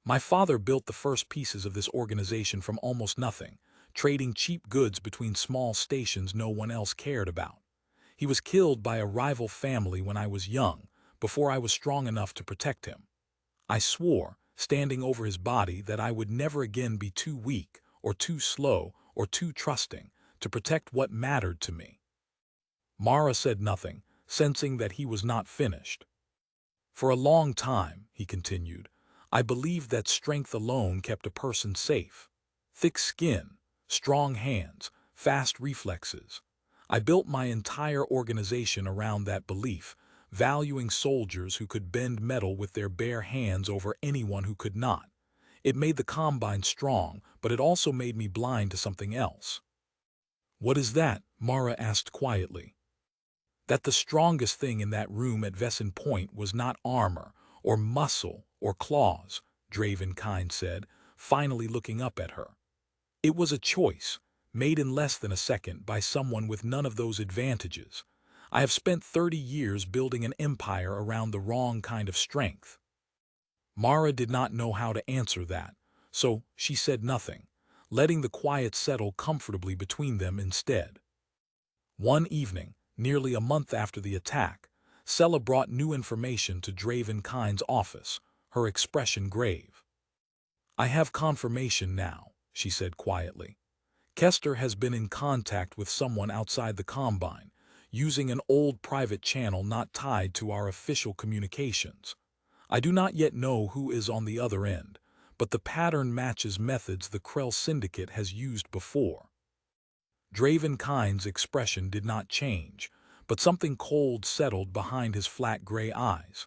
"My father built the first pieces of this organization from almost nothing, trading cheap goods between small stations no one else cared about. He was killed by a rival family when I was young, before I was strong enough to protect him. I swore, standing over his body, that I would never again be too weak, or too slow, or too trusting, to protect what mattered to me." Mara said nothing, sensing that he was not finished. "For a long time," he continued, "I believed that strength alone kept a person safe. Thick skin, strong hands, fast reflexes. I built my entire organization around that belief, valuing soldiers who could bend metal with their bare hands over anyone who could not. It made the Combine strong, but it also made me blind to something else." "What is that?" Mara asked quietly. "That the strongest thing in that room at Vesson Point was not armor, or muscle, or claws," Draven Kine said, finally looking up at her. "It was a choice, made in less than a second by someone with none of those advantages. I have spent 30 years building an empire around the wrong kind of strength." Mara did not know how to answer that, so she said nothing, letting the quiet settle comfortably between them instead. One evening, nearly a month after the attack, Sella brought new information to Draven Kine's office, her expression grave. "I have confirmation now," she said quietly. "Kester has been in contact with someone outside the Combine, using an old private channel not tied to our official communications. I do not yet know who is on the other end, but the pattern matches methods the Krell Syndicate has used before." Draven Kine's expression did not change, but something cold settled behind his flat gray eyes.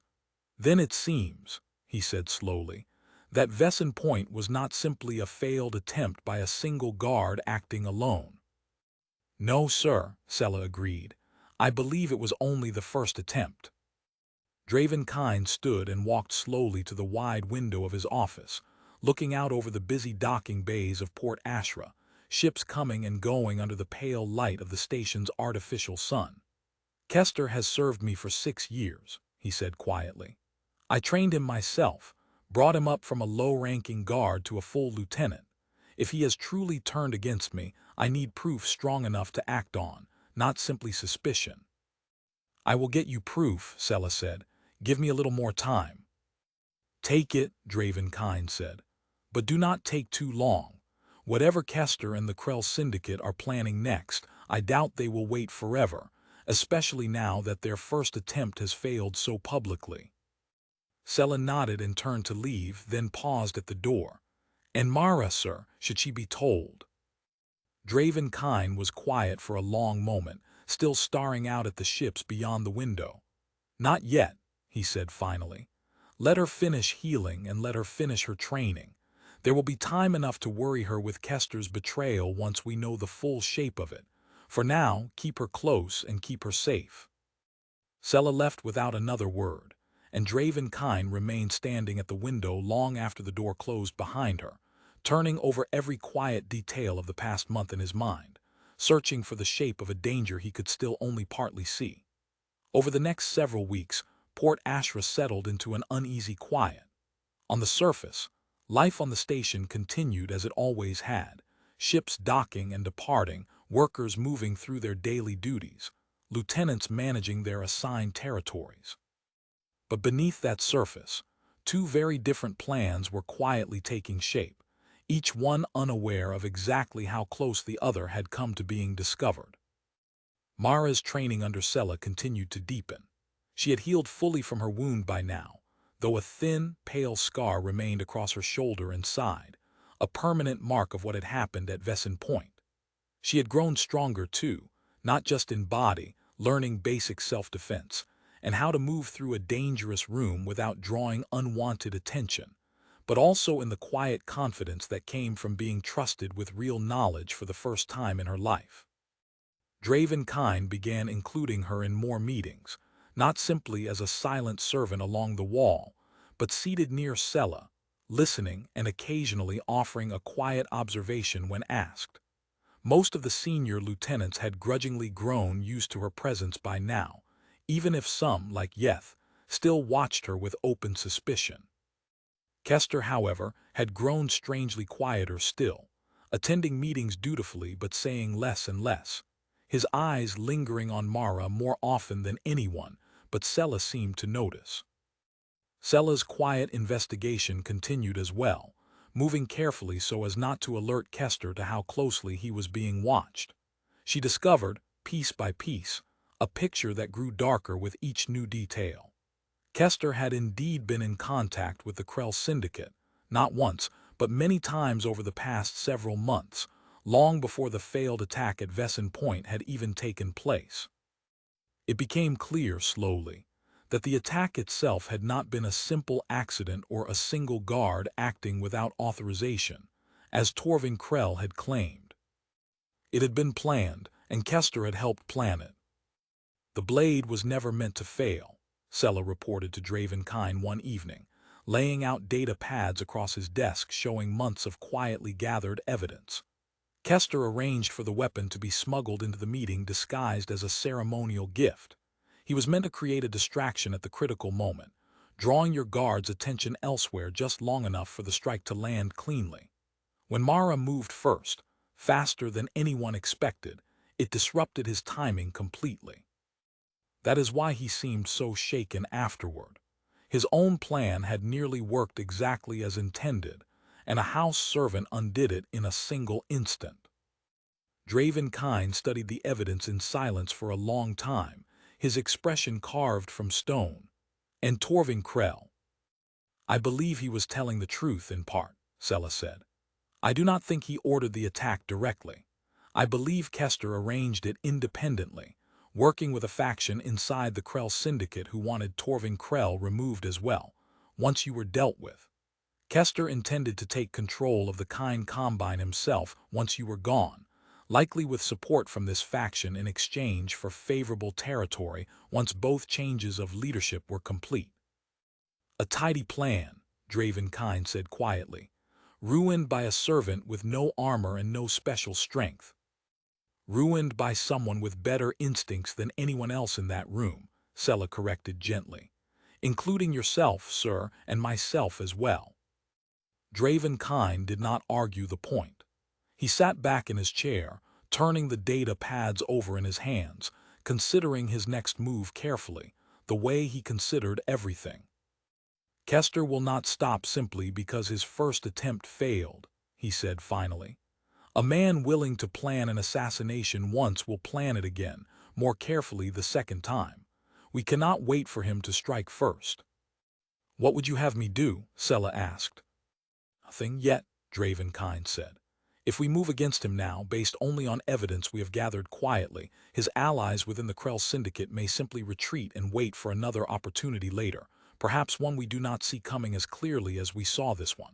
"Then it seems," he said slowly, "that Vesson Point was not simply a failed attempt by a single guard acting alone." "No, sir," Sella agreed. "I believe it was only the first attempt." Draven Kine stood and walked slowly to the wide window of his office, looking out over the busy docking bays of Port Ashra, ships coming and going under the pale light of the station's artificial sun. "Kester has served me for 6 years," he said quietly. "I trained him myself, brought him up from a low-ranking guard to a full lieutenant. If he has truly turned against me, I need proof strong enough to act on, not simply suspicion." "I will get you proof," Sella said. "Give me a little more time." "Take it," Draven Kine said. "But do not take too long. Whatever Kester and the Krell Syndicate are planning next, I doubt they will wait forever, especially now that their first attempt has failed so publicly." Sella nodded and turned to leave, then paused at the door. "And Mara, sir, should she be told?" Draven Kine was quiet for a long moment, still staring out at the ships beyond the window. "Not yet," he said finally. "Let her finish healing and let her finish her training. There will be time enough to worry her with Kester's betrayal once we know the full shape of it. For now, keep her close and keep her safe." Sella left without another word, and Draven Kine remained standing at the window long after the door closed behind her, turning over every quiet detail of the past month in his mind, searching for the shape of a danger he could still only partly see. Over the next several weeks, Port Ashra settled into an uneasy quiet. On the surface, life on the station continued as it always had, ships docking and departing, workers moving through their daily duties, lieutenants managing their assigned territories. But beneath that surface, 2 very different plans were quietly taking shape, each one unaware of exactly how close the other had come to being discovered. Mara's training under Sela continued to deepen. She had healed fully from her wound by now, though a thin, pale scar remained across her shoulder and side, a permanent mark of what had happened at Vesson Point. She had grown stronger too, not just in body, learning basic self-defense, and how to move through a dangerous room without drawing unwanted attention, but also in the quiet confidence that came from being trusted with real knowledge for the first time in her life. Draven Kine began including her in more meetings, not simply as a silent servant along the wall, but seated near Sela, listening and occasionally offering a quiet observation when asked. Most of the senior lieutenants had grudgingly grown used to her presence by now, even if some, like Yeth, still watched her with open suspicion. Kester, however, had grown strangely quieter still, attending meetings dutifully but saying less and less, his eyes lingering on Mara more often than anyone, but Sela seemed to notice. Sela's quiet investigation continued as well, moving carefully so as not to alert Kester to how closely he was being watched. She discovered, piece by piece, a picture that grew darker with each new detail. Kester had indeed been in contact with the Krell Syndicate, not once, but many times over the past several months, long before the failed attack at Vesson Point had even taken place. It became clear slowly that the attack itself had not been a simple accident or a single guard acting without authorization, as Torvin Krell had claimed. It had been planned, and Kester had helped plan it. The blade was never meant to fail, Sela reported to Draven Kine one evening, laying out data pads across his desk showing months of quietly gathered evidence. Kester arranged for the weapon to be smuggled into the meeting disguised as a ceremonial gift. He was meant to create a distraction at the critical moment, drawing your guard's attention elsewhere just long enough for the strike to land cleanly. When Mara moved first, faster than anyone expected, it disrupted his timing completely. That is why he seemed so shaken afterward. His own plan had nearly worked exactly as intended, and a house servant undid it in a single instant. Draven Kine studied the evidence in silence for a long time, his expression carved from stone. And Torvin Krell. I believe he was telling the truth in part, Sela said. I do not think he ordered the attack directly. I believe Kester arranged it independently, working with a faction inside the Krell Syndicate who wanted Torvin Krell removed as well, once you were dealt with. Kester intended to take control of the Kine Combine himself once you were gone, likely with support from this faction in exchange for favorable territory once both changes of leadership were complete. A tidy plan, Draven Kine said quietly, ruined by a servant with no armor and no special strength. Ruined by someone with better instincts than anyone else in that room, Sela corrected gently. Including yourself, sir, and myself as well. Draven Kine did not argue the point. He sat back in his chair, turning the data pads over in his hands, considering his next move carefully, the way he considered everything. Kester will not stop simply because his first attempt failed, he said finally. A man willing to plan an assassination once will plan it again, more carefully the second time. We cannot wait for him to strike first. What would you have me do? Sela asked. Nothing yet, Draven Kine said. If we move against him now, based only on evidence we have gathered quietly, his allies within the Krell Syndicate may simply retreat and wait for another opportunity later, perhaps one we do not see coming as clearly as we saw this one.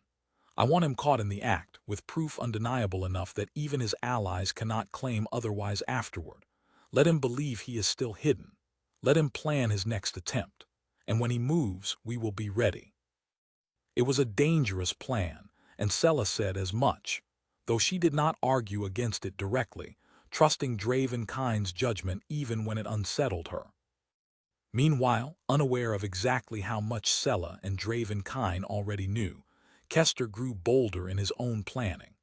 I want him caught in the act, with proof undeniable enough that even his allies cannot claim otherwise afterward. Let him believe he is still hidden. Let him plan his next attempt. And when he moves, we will be ready. It was a dangerous plan, and Sela said as much, though she did not argue against it directly, trusting Draven Kine's judgment even when it unsettled her. Meanwhile, unaware of exactly how much Sela and Draven Kine already knew, Kester grew bolder in his own planning.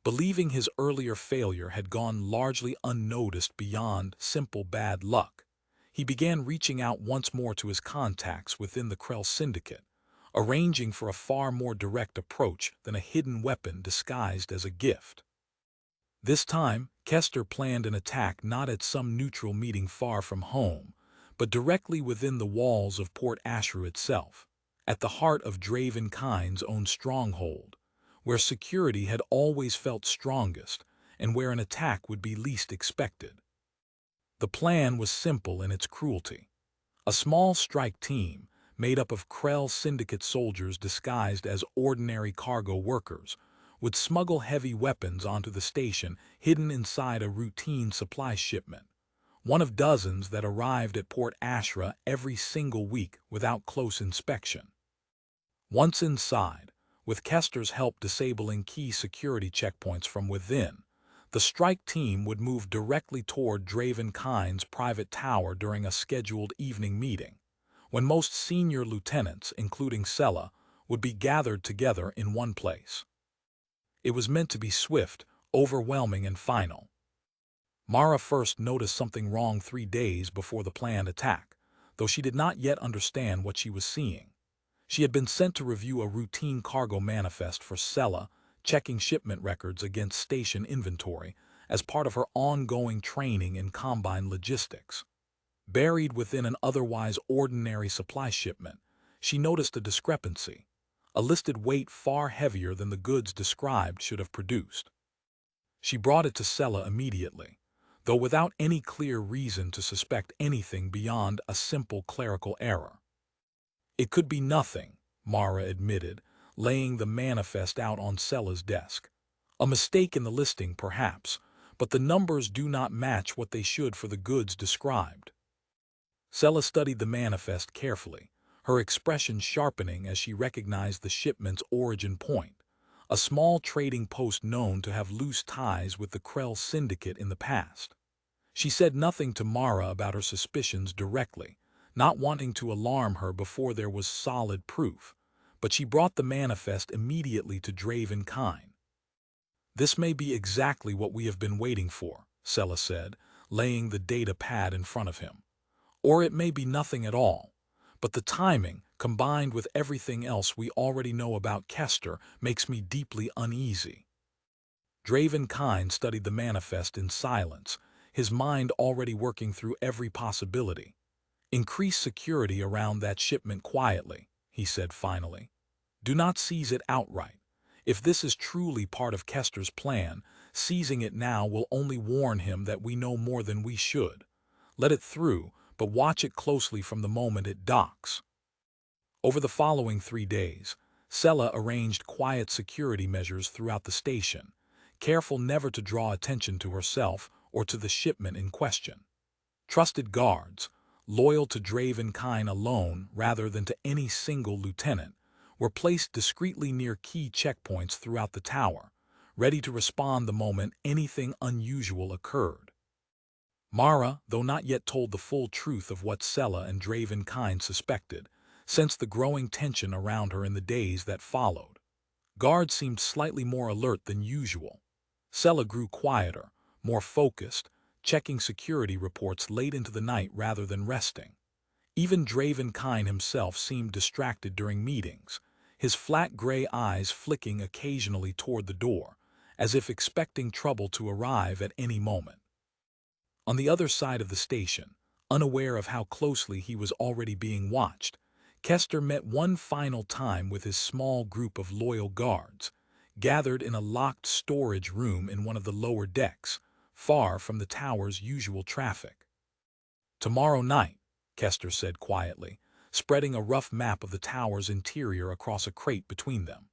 Believing his earlier failure had gone largely unnoticed beyond simple bad luck, he began reaching out once more to his contacts within the Krell Syndicate, arranging for a far more direct approach than a hidden weapon disguised as a gift. This time, Kester planned an attack not at some neutral meeting far from home, but directly within the walls of Port Ashru itself, at the heart of Draven Kind's own stronghold, where security had always felt strongest and where an attack would be least expected. The plan was simple in its cruelty. A small strike team, made up of Krell Syndicate soldiers disguised as ordinary cargo workers, would smuggle heavy weapons onto the station hidden inside a routine supply shipment, one of dozens that arrived at Port Ashra every single week without close inspection. Once inside, with Kester's help disabling key security checkpoints from within, the strike team would move directly toward Draven Kind's private tower during a scheduled evening meeting, when most senior lieutenants, including Sella, would be gathered together in one place. It was meant to be swift, overwhelming, and final. Mara first noticed something wrong 3 days before the planned attack, though she did not yet understand what she was seeing. She had been sent to review a routine cargo manifest for Sella, checking shipment records against station inventory as part of her ongoing training in combine logistics. Buried within an otherwise ordinary supply shipment, she noticed a discrepancy, a listed weight far heavier than the goods described should have produced. She brought it to Sella immediately, though without any clear reason to suspect anything beyond a simple clerical error. It could be nothing, Mara admitted, laying the manifest out on Sella's desk. A mistake in the listing, perhaps, but the numbers do not match what they should for the goods described. Sella studied the manifest carefully, her expression sharpening as she recognized the shipment's origin point, a small trading post known to have loose ties with the Krell Syndicate in the past. She said nothing to Mara about her suspicions directly, not wanting to alarm her before there was solid proof, but she brought the manifest immediately to Draven Kind. "This may be exactly what we have been waiting for," Sella said, laying the data pad in front of him. "Or it may be nothing at all, but the timing, combined with everything else we already know about Kester, makes me deeply uneasy." Draven Kind studied the manifest in silence, his mind already working through every possibility. "Increase security around that shipment quietly," he said finally. "Do not seize it outright. If this is truly part of Kester's plan, seizing it now will only warn him that we know more than we should. Let it through, but watch it closely from the moment it docks." Over the following 3 days, Sella arranged quiet security measures throughout the station, careful never to draw attention to herself or to the shipment in question. Trusted guards, loyal to Draven Kind alone rather than to any single lieutenant, were placed discreetly near key checkpoints throughout the tower, ready to respond the moment anything unusual occurred. Mara, though not yet told the full truth of what Sella and Draven Kind suspected, sensed the growing tension around her in the days that followed. Guards seemed slightly more alert than usual. Sella grew quieter, more focused, checking security reports late into the night rather than resting. Even Draven Kind himself seemed distracted during meetings, his flat gray eyes flicking occasionally toward the door, as if expecting trouble to arrive at any moment. On the other side of the station, unaware of how closely he was already being watched, Kester met one final time with his small group of loyal guards, gathered in a locked storage room in one of the lower decks, far from the tower's usual traffic. "Tomorrow night," Kester said quietly, spreading a rough map of the tower's interior across a crate between them.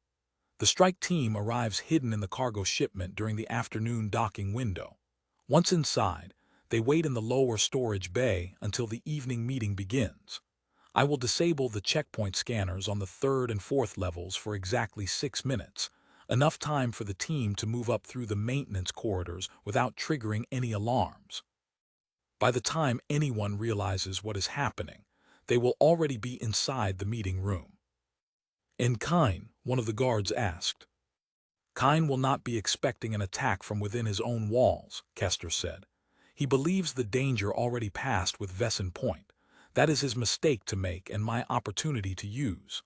"The strike team arrives hidden in the cargo shipment during the afternoon docking window. Once inside, they wait in the lower storage bay until the evening meeting begins. I will disable the checkpoint scanners on the 3rd and 4th levels for exactly 6 minutes, enough time for the team to move up through the maintenance corridors without triggering any alarms. By the time anyone realizes what is happening, they will already be inside the meeting room." "And Kine," one of the guards asked. "Kine will not be expecting an attack from within his own walls," Kester said. "He believes the danger already passed with Vesson Point. That is his mistake to make and my opportunity to use."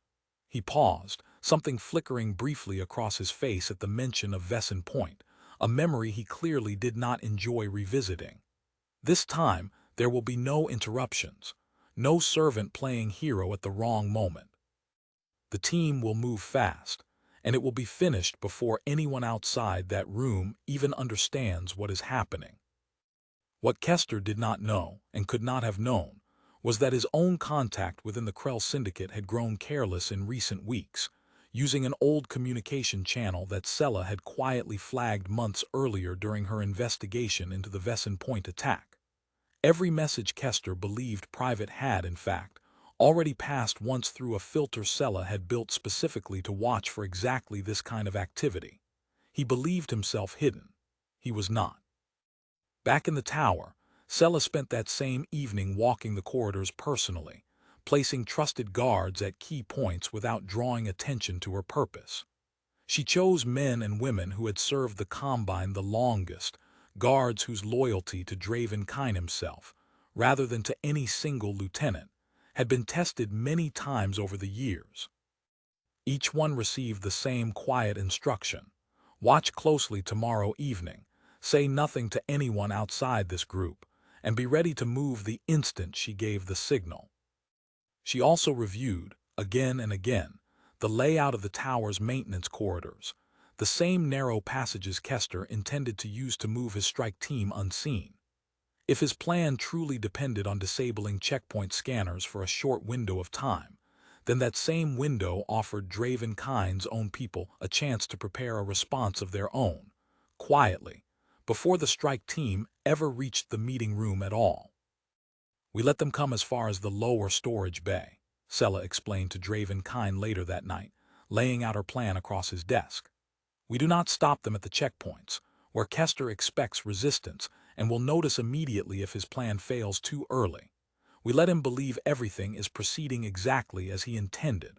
He paused, something flickering briefly across his face at the mention of Vesson Point, a memory he clearly did not enjoy revisiting. This time, there will be no interruptions, no servant playing hero at the wrong moment. The team will move fast, and it will be finished before anyone outside that room even understands what is happening. What Kester did not know, and could not have known, was that his own contact within the Krell Syndicate had grown careless in recent weeks, using an old communication channel that Sella had quietly flagged months earlier during her investigation into the Vesson Point attack. Every message Kester believed Private had, in fact, already passed once through a filter Sella had built specifically to watch for exactly this kind of activity. He believed himself hidden. He was not. Back in the tower, Sella spent that same evening walking the corridors personally, placing trusted guards at key points without drawing attention to her purpose. She chose men and women who had served the Combine the longest, guards whose loyalty to Draven Kine himself, rather than to any single lieutenant, had been tested many times over the years. Each one received the same quiet instruction: watch closely tomorrow evening, say nothing to anyone outside this group, and be ready to move the instant she gave the signal. She also reviewed, again and again, the layout of the tower's maintenance corridors, the same narrow passages Kester intended to use to move his strike team unseen. If his plan truly depended on disabling checkpoint scanners for a short window of time, then that same window offered Draven Kine's own people a chance to prepare a response of their own, quietly, before the strike team ever reached the meeting room at all. We let them come as far as the lower storage bay, Sella explained to Draven Kine later that night, laying out her plan across his desk. We do not stop them at the checkpoints, where Kester expects resistance and will notice immediately if his plan fails too early. We let him believe everything is proceeding exactly as he intended.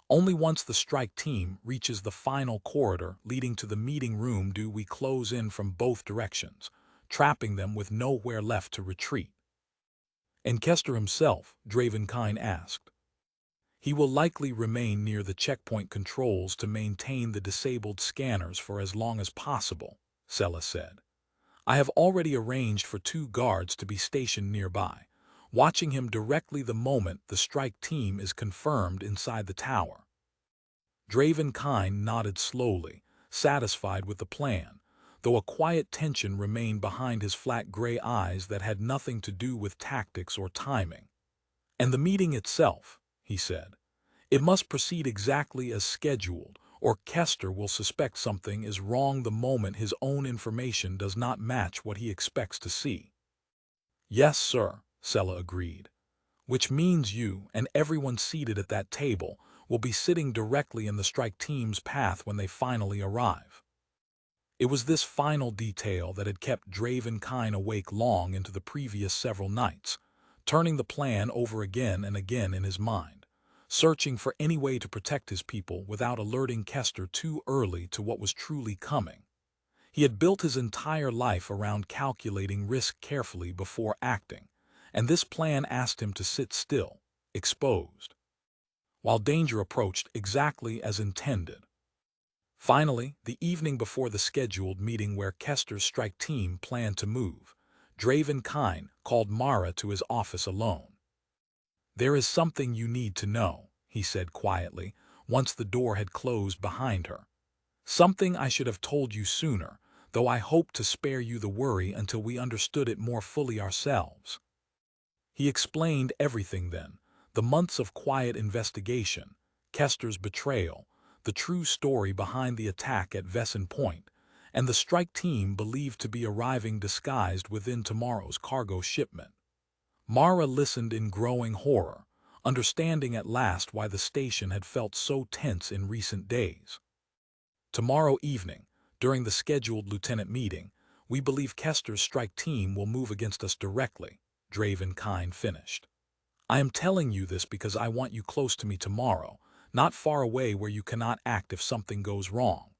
Only once the strike team reaches the final corridor leading to the meeting room do we close in from both directions, trapping them with nowhere left to retreat. And Kester himself, Draven Kine asked. He will likely remain near the checkpoint controls to maintain the disabled scanners for as long as possible, Sella said. I have already arranged for 2 guards to be stationed nearby, watching him directly the moment the strike team is confirmed inside the tower. Draven Kine nodded slowly, satisfied with the plan, though a quiet tension remained behind his flat gray eyes that had nothing to do with tactics or timing. And the meeting itself, he said. It must proceed exactly as scheduled, or Kester will suspect something is wrong the moment his own information does not match what he expects to see. Yes, sir, Sella agreed. Which means you and everyone seated at that table will be sitting directly in the strike team's path when they finally arrive. It was this final detail that had kept Draven Kine awake long into the previous several nights, turning the plan over again and again in his mind, searching for any way to protect his people without alerting Kester too early to what was truly coming. He had built his entire life around calculating risk carefully before acting, and this plan asked him to sit still, exposed, while danger approached exactly as intended. Finally, the evening before the scheduled meeting where Kester's strike team planned to move, Draven Kine called Mara to his office alone. There is something you need to know, he said quietly, once the door had closed behind her. Something I should have told you sooner, though I hoped to spare you the worry until we understood it more fully ourselves. He explained everything then, the months of quiet investigation, Kester's betrayal, the true story behind the attack at Vesson Point, and the strike team believed to be arriving disguised within tomorrow's cargo shipment. Mara listened in growing horror, understanding at last why the station had felt so tense in recent days. Tomorrow evening, during the scheduled lieutenant meeting, we believe Kester's strike team will move against us directly, Draven Kine finished. I am telling you this because I want you close to me tomorrow, not far away where you cannot act if something goes wrong.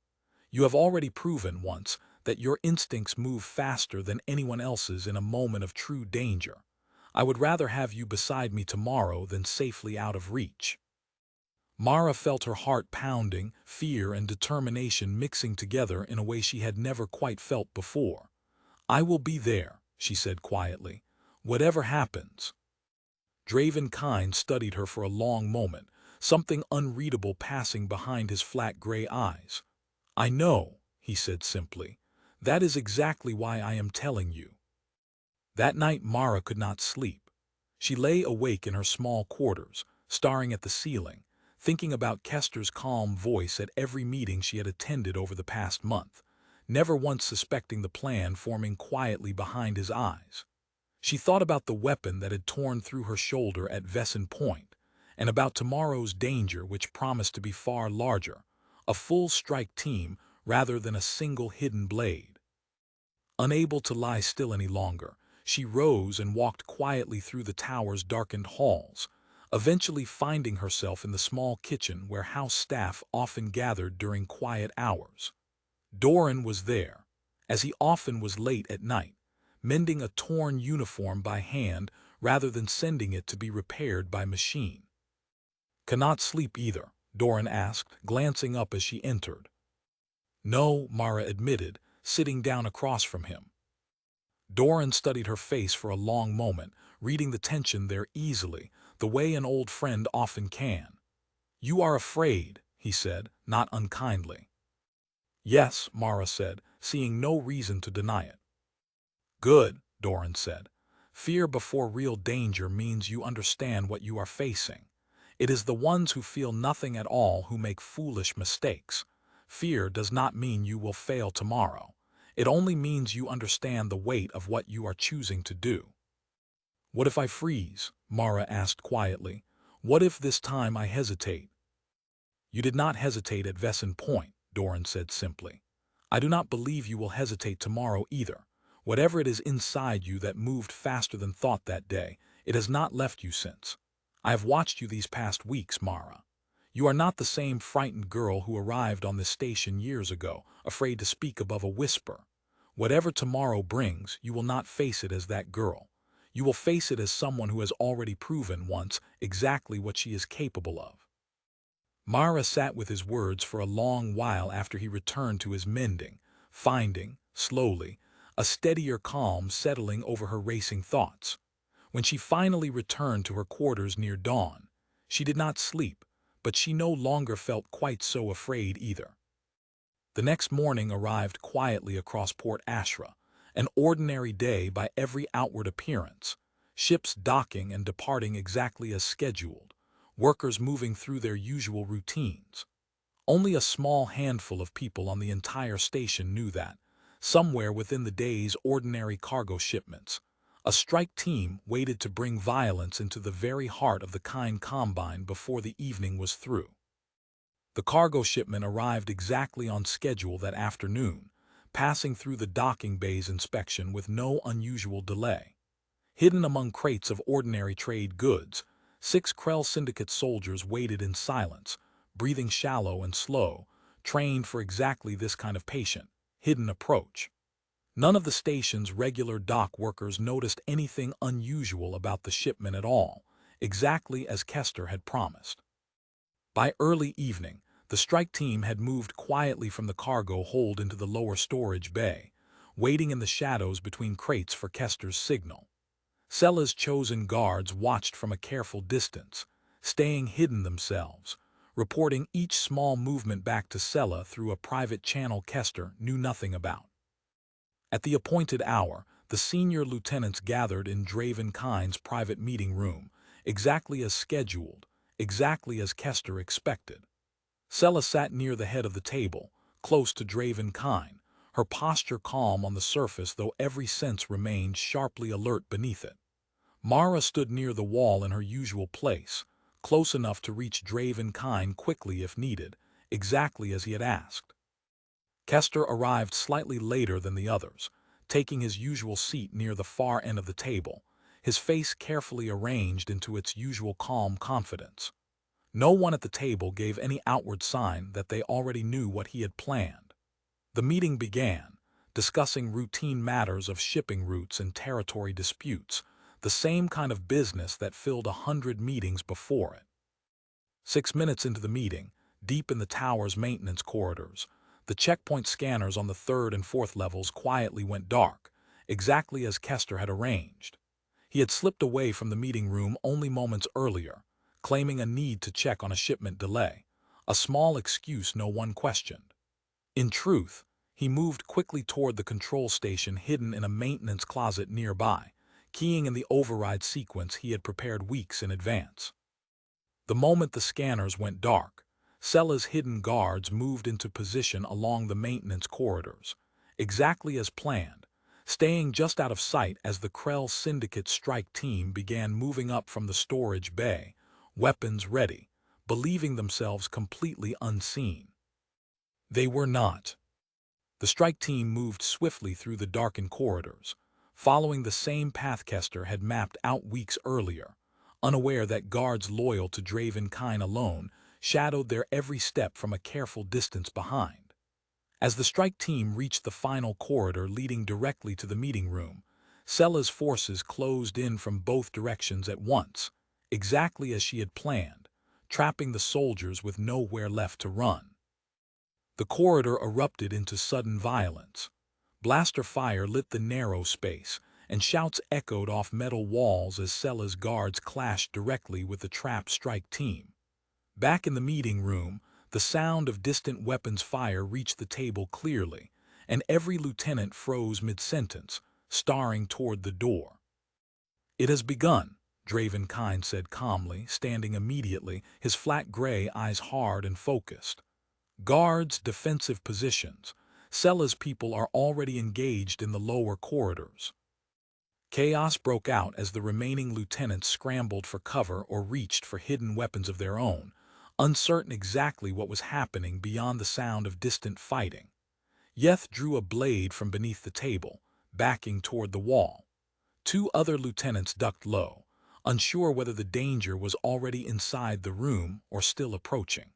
You have already proven once that your instincts move faster than anyone else's in a moment of true danger. I would rather have you beside me tomorrow than safely out of reach. Mara felt her heart pounding, fear and determination mixing together in a way she had never quite felt before. "I will be there," she said quietly. "Whatever happens." Draven Kine studied her for a long moment, something unreadable passing behind his flat gray eyes. "I know," he said simply. "That is exactly why I am telling you." That night Mara could not sleep. She lay awake in her small quarters, staring at the ceiling, thinking about Kester's calm voice at every meeting she had attended over the past month, never once suspecting the plan forming quietly behind his eyes. She thought about the weapon that had torn through her shoulder at Vesson Point, and about tomorrow's danger which promised to be far larger, a full strike team rather than a single hidden blade. Unable to lie still any longer, she rose and walked quietly through the tower's darkened halls, eventually finding herself in the small kitchen where house staff often gathered during quiet hours. Doran was there, as he often was late at night, mending a torn uniform by hand rather than sending it to be repaired by machine. "Cannot sleep either?" Doran asked, glancing up as she entered. "No," Mara admitted, sitting down across from him. Doran studied her face for a long moment, reading the tension there easily, the way an old friend often can. "You are afraid," he said, not unkindly. "Yes," Mara said, seeing no reason to deny it. "Good," Doran said. "Fear before real danger means you understand what you are facing. It is the ones who feel nothing at all who make foolish mistakes. Fear does not mean you will fail tomorrow. It only means you understand the weight of what you are choosing to do." "What if I freeze?" Mara asked quietly. "What if this time I hesitate?" "You did not hesitate at Vesson Point," Doran said simply. "I do not believe you will hesitate tomorrow either. Whatever it is inside you that moved faster than thought that day, it has not left you since. I have watched you these past weeks, Mara. You are not the same frightened girl who arrived on this station years ago, afraid to speak above a whisper. Whatever tomorrow brings, you will not face it as that girl. You will face it as someone who has already proven once exactly what she is capable of." Mara sat with his words for a long while after he returned to his mending, finding, slowly, a steadier calm settling over her racing thoughts. When she finally returned to her quarters near dawn, she did not sleep, but she no longer felt quite so afraid either. The next morning arrived quietly across Port Ashra, an ordinary day by every outward appearance, ships docking and departing exactly as scheduled, workers moving through their usual routines. Only a small handful of people on the entire station knew that, somewhere within the day's ordinary cargo shipments, a strike team waited to bring violence into the very heart of the Kine Combine before the evening was through. The cargo shipment arrived exactly on schedule that afternoon, passing through the docking bay's inspection with no unusual delay. Hidden among crates of ordinary trade goods, 6 Krell Syndicate soldiers waited in silence, breathing shallow and slow, trained for exactly this kind of patient, hidden approach. None of the station's regular dock workers noticed anything unusual about the shipment at all, exactly as Kester had promised. By early evening, the strike team had moved quietly from the cargo hold into the lower storage bay, waiting in the shadows between crates for Kester's signal. Sella's chosen guards watched from a careful distance, staying hidden themselves, reporting each small movement back to Sella through a private channel Kester knew nothing about. At the appointed hour, the senior lieutenants gathered in Draven Kine's private meeting room, exactly as scheduled, exactly as Kester expected. Sella sat near the head of the table, close to Draven Kine, her posture calm on the surface though every sense remained sharply alert beneath it. Mara stood near the wall in her usual place, close enough to reach Draven Kine quickly if needed, exactly as he had asked. Kester arrived slightly later than the others, taking his usual seat near the far end of the table, his face carefully arranged into its usual calm confidence. No one at the table gave any outward sign that they already knew what he had planned. The meeting began, discussing routine matters of shipping routes and territory disputes, the same kind of business that filled 100 meetings before it. 6 minutes into the meeting, deep in the tower's maintenance corridors, the checkpoint scanners on the third and fourth levels quietly went dark, exactly as Kester had arranged. He had slipped away from the meeting room only moments earlier, claiming a need to check on a shipment delay, a small excuse no one questioned. In truth, he moved quickly toward the control station hidden in a maintenance closet nearby, keying in the override sequence he had prepared weeks in advance. The moment the scanners went dark, Sella's hidden guards moved into position along the maintenance corridors, exactly as planned, staying just out of sight as the Krell Syndicate strike team began moving up from the storage bay, weapons ready, believing themselves completely unseen. They were not. The strike team moved swiftly through the darkened corridors, following the same path Kester had mapped out weeks earlier, unaware that guards loyal to Draven Kine alone shadowed their every step from a careful distance behind. As the strike team reached the final corridor leading directly to the meeting room, Sella's forces closed in from both directions at once, exactly as she had planned, trapping the soldiers with nowhere left to run. The corridor erupted into sudden violence. Blaster fire lit the narrow space, and shouts echoed off metal walls as Sella's guards clashed directly with the trapped strike team. Back in the meeting room, the sound of distant weapons fire reached the table clearly, and every lieutenant froze mid-sentence, staring toward the door. "It has begun," Draven Kine said calmly, standing immediately, his flat gray eyes hard and focused. "Guards, defensive positions. Sella's people are already engaged in the lower corridors." Chaos broke out as the remaining lieutenants scrambled for cover or reached for hidden weapons of their own, uncertain exactly what was happening beyond the sound of distant fighting. Yeth drew a blade from beneath the table, backing toward the wall. Two other lieutenants ducked low, unsure whether the danger was already inside the room or still approaching.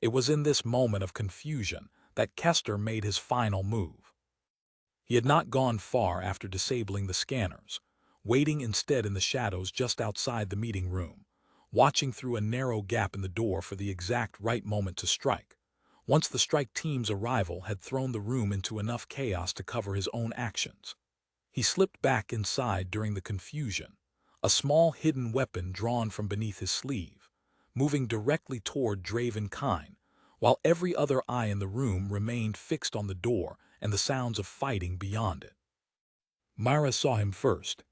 It was in this moment of confusion that Kester made his final move. He had not gone far after disabling the scanners, waiting instead in the shadows just outside the meeting room, watching through a narrow gap in the door for the exact right moment to strike. Once the strike team's arrival had thrown the room into enough chaos to cover his own actions. He slipped back inside during the confusion, a small hidden weapon drawn from beneath his sleeve, moving directly toward Draven Kine, while every other eye in the room remained fixed on the door and the sounds of fighting beyond it. Myra saw him first.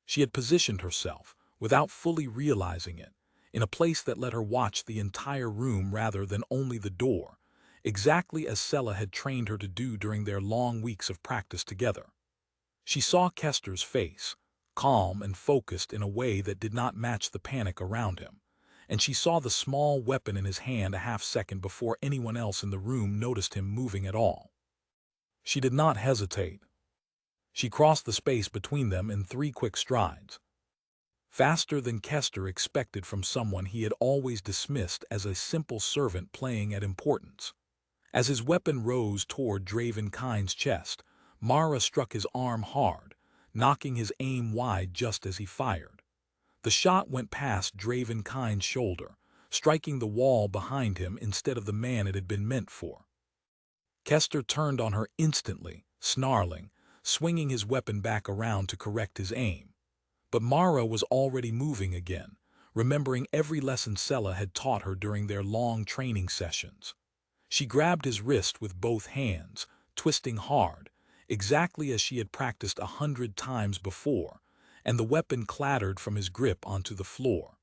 She had positioned herself, without fully realizing it, in a place that let her watch the entire room rather than only the door, exactly as Sella had trained her to do during their long weeks of practice together. She saw Kester's face, calm and focused in a way that did not match the panic around him, and she saw the small weapon in his hand a half-second before anyone else in the room noticed him moving at all. She did not hesitate. She crossed the space between them in 3 quick strides, faster than Kester expected from someone he had always dismissed as a simple servant playing at importance. As his weapon rose toward Draven Kine's chest, Mara struck his arm hard, knocking his aim wide just as he fired. The shot went past Draven Kine's shoulder, striking the wall behind him instead of the man it had been meant for. Kester turned on her instantly, snarling, swinging his weapon back around to correct his aim. But Mara was already moving again, remembering every lesson Sella had taught her during their long training sessions. She grabbed his wrist with both hands, twisting hard, exactly as she had practiced 100 times before, and the weapon clattered from his grip onto the floor.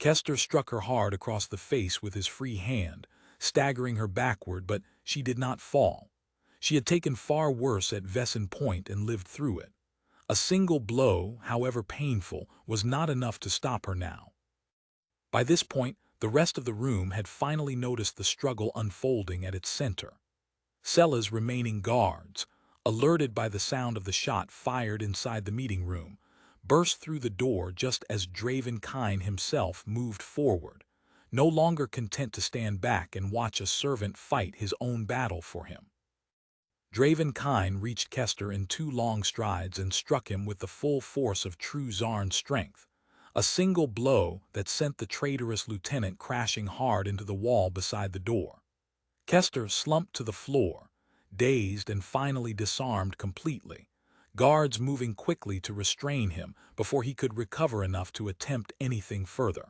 Kester struck her hard across the face with his free hand, staggering her backward, but she did not fall. She had taken far worse at Vesson Point and lived through it. A single blow, however painful, was not enough to stop her now. By this point, the rest of the room had finally noticed the struggle unfolding at its center. Sella's remaining guards, alerted by the sound of the shot fired inside the meeting room, burst through the door just as Draven Kine himself moved forward, no longer content to stand back and watch a servant fight his own battle for him. Draven Kine reached Kester in 2 long strides and struck him with the full force of true Zarn strength, a single blow that sent the traitorous lieutenant crashing hard into the wall beside the door. Kester slumped to the floor, dazed and finally disarmed completely, guards moving quickly to restrain him before he could recover enough to attempt anything further.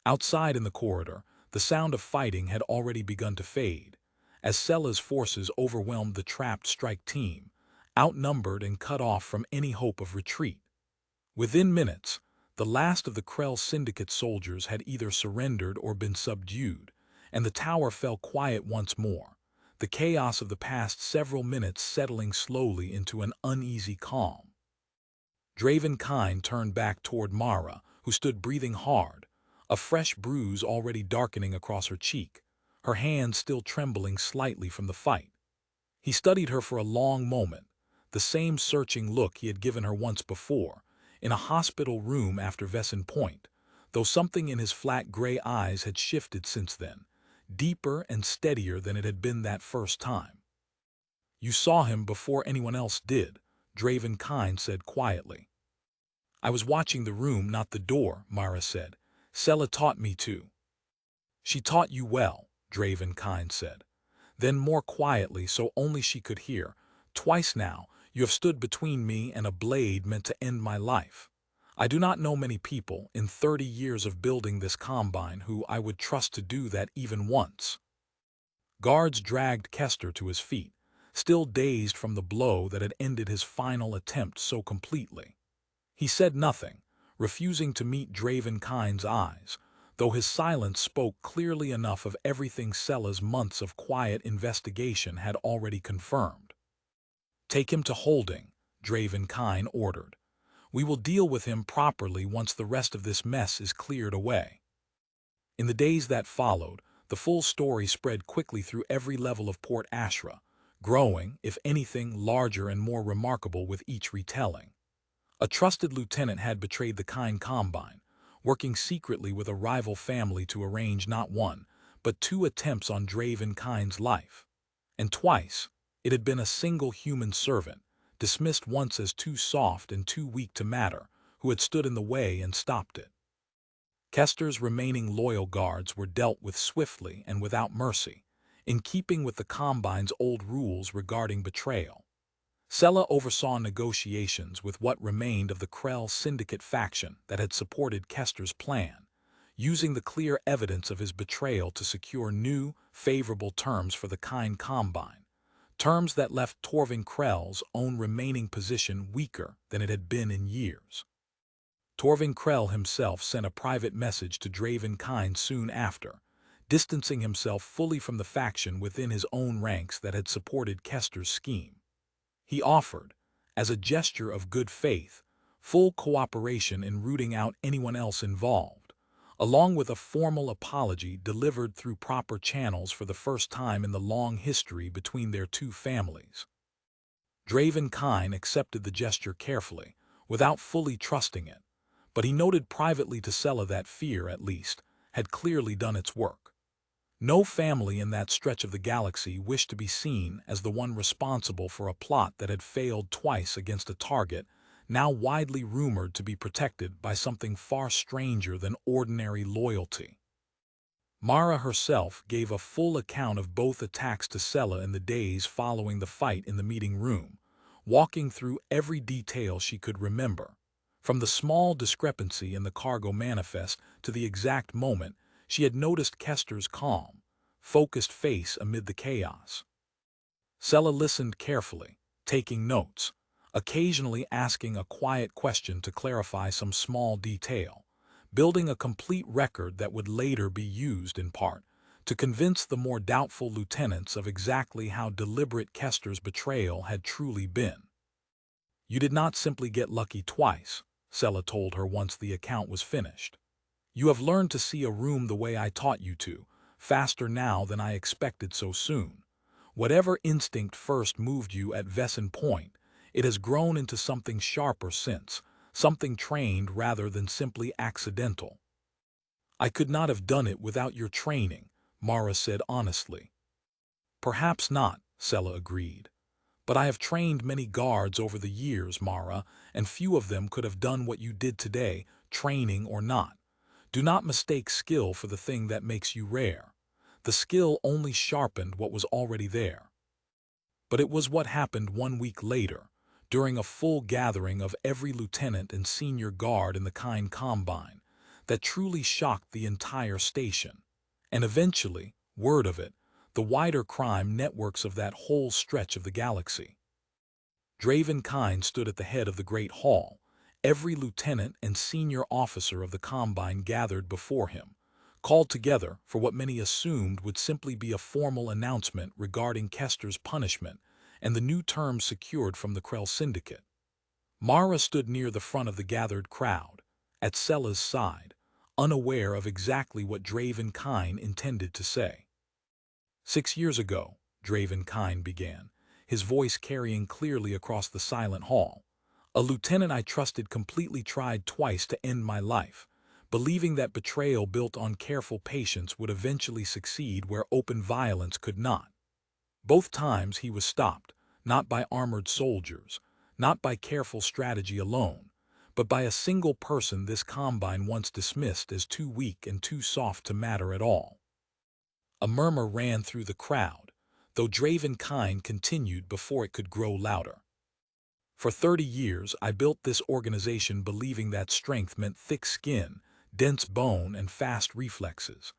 Outside in the corridor, the sound of fighting had already begun to fade, as Sella's forces overwhelmed the trapped strike team, outnumbered and cut off from any hope of retreat. Within minutes, the last of the Krell Syndicate soldiers had either surrendered or been subdued, and the tower fell quiet once more, the chaos of the past several minutes settling slowly into an uneasy calm. Draven Kine turned back toward Mara, who stood breathing hard, a fresh bruise already darkening across her cheek, her hands still trembling slightly from the fight. He studied her for a long moment, the same searching look he had given her once before, in a hospital room after Vesson Point, though something in his flat gray eyes had shifted since then, deeper and steadier than it had been that first time. "You saw him before anyone else did," Draven Kine said quietly. "I was watching the room, not the door," Mara said. "Sella taught me to." "She taught you well," Draven Kine said. Then more quietly, so only she could hear, "Twice now, you have stood between me and a blade meant to end my life. I do not know many people, in 30 years of building this combine, who I would trust to do that even once." Guards dragged Kester to his feet, still dazed from the blow that had ended his final attempt so completely. He said nothing, refusing to meet Draven Kine's eyes, though his silence spoke clearly enough of everything Sella's months of quiet investigation had already confirmed. "Take him to holding," Draven Kine ordered. "We will deal with him properly once the rest of this mess is cleared away." In the days that followed, the full story spread quickly through every level of Port Ashra, growing, if anything, larger and more remarkable with each retelling. A trusted lieutenant had betrayed the Kine Combine, working secretly with a rival family to arrange not one, but 2 attempts on Draven Kine's life. And twice, it had been a single human servant, dismissed once as too soft and too weak to matter, who had stood in the way and stopped it. Kester's remaining loyal guards were dealt with swiftly and without mercy, in keeping with the Combine's old rules regarding betrayal. Sella oversaw negotiations with what remained of the Krell Syndicate faction that had supported Kester's plan, using the clear evidence of his betrayal to secure new, favorable terms for the Kine Combine, terms that left Torvin Krell's own remaining position weaker than it had been in years. Torvin Krell himself sent a private message to Draven Kine soon after, distancing himself fully from the faction within his own ranks that had supported Kester's scheme. He offered, as a gesture of good faith, full cooperation in rooting out anyone else involved, along with a formal apology delivered through proper channels for the first time in the long history between their 2 families. Draven Kine accepted the gesture carefully, without fully trusting it, but he noted privately to Sella that fear, at least, had clearly done its work. No family in that stretch of the galaxy wished to be seen as the one responsible for a plot that had failed twice against a target now widely rumored to be protected by something far stranger than ordinary loyalty. Mara herself gave a full account of both attacks to Sella in the days following the fight in the meeting room, walking through every detail she could remember, from the small discrepancy in the cargo manifest to the exact moment she had noticed Kester's calm, focused face amid the chaos. Sella listened carefully, taking notes, occasionally asking a quiet question to clarify some small detail, building a complete record that would later be used in part to convince the more doubtful lieutenants of exactly how deliberate Kester's betrayal had truly been. "You did not simply get lucky twice," Sella told her once the account was finished. "You have learned to see a room the way I taught you to, faster now than I expected so soon. Whatever instinct first moved you at Vesson Point, it has grown into something sharper since, something trained rather than simply accidental." "I could not have done it without your training," Mara said honestly. "Perhaps not," Sella agreed. But I have trained many guards over the years, Mara, and few of them could have done what you did today, training or not. Do not mistake skill for the thing that makes you rare. The skill only sharpened what was already there. But it was what happened 1 week later, during a full gathering of every lieutenant and senior guard in the Kine Combine, that truly shocked the entire station. And eventually, word of it, the wider crime networks of that whole stretch of the galaxy. Draven Kine stood at the head of the Great Hall. Every lieutenant and senior officer of the Combine gathered before him, called together for what many assumed would simply be a formal announcement regarding Kester's punishment and the new terms secured from the Krell Syndicate. Mara stood near the front of the gathered crowd, at Sella's side, unaware of exactly what Draven Kine intended to say. 6 years ago, Draven Kine began, his voice carrying clearly across the silent hall. A lieutenant I trusted completely tried twice to end my life, believing that betrayal built on careful patience would eventually succeed where open violence could not. Both times he was stopped, not by armored soldiers, not by careful strategy alone, but by a single person this Combine once dismissed as too weak and too soft to matter at all. A murmur ran through the crowd, though Draven Kine continued before it could grow louder. For 30 years I built this organization believing that strength meant thick skin, dense bone, and fast reflexes.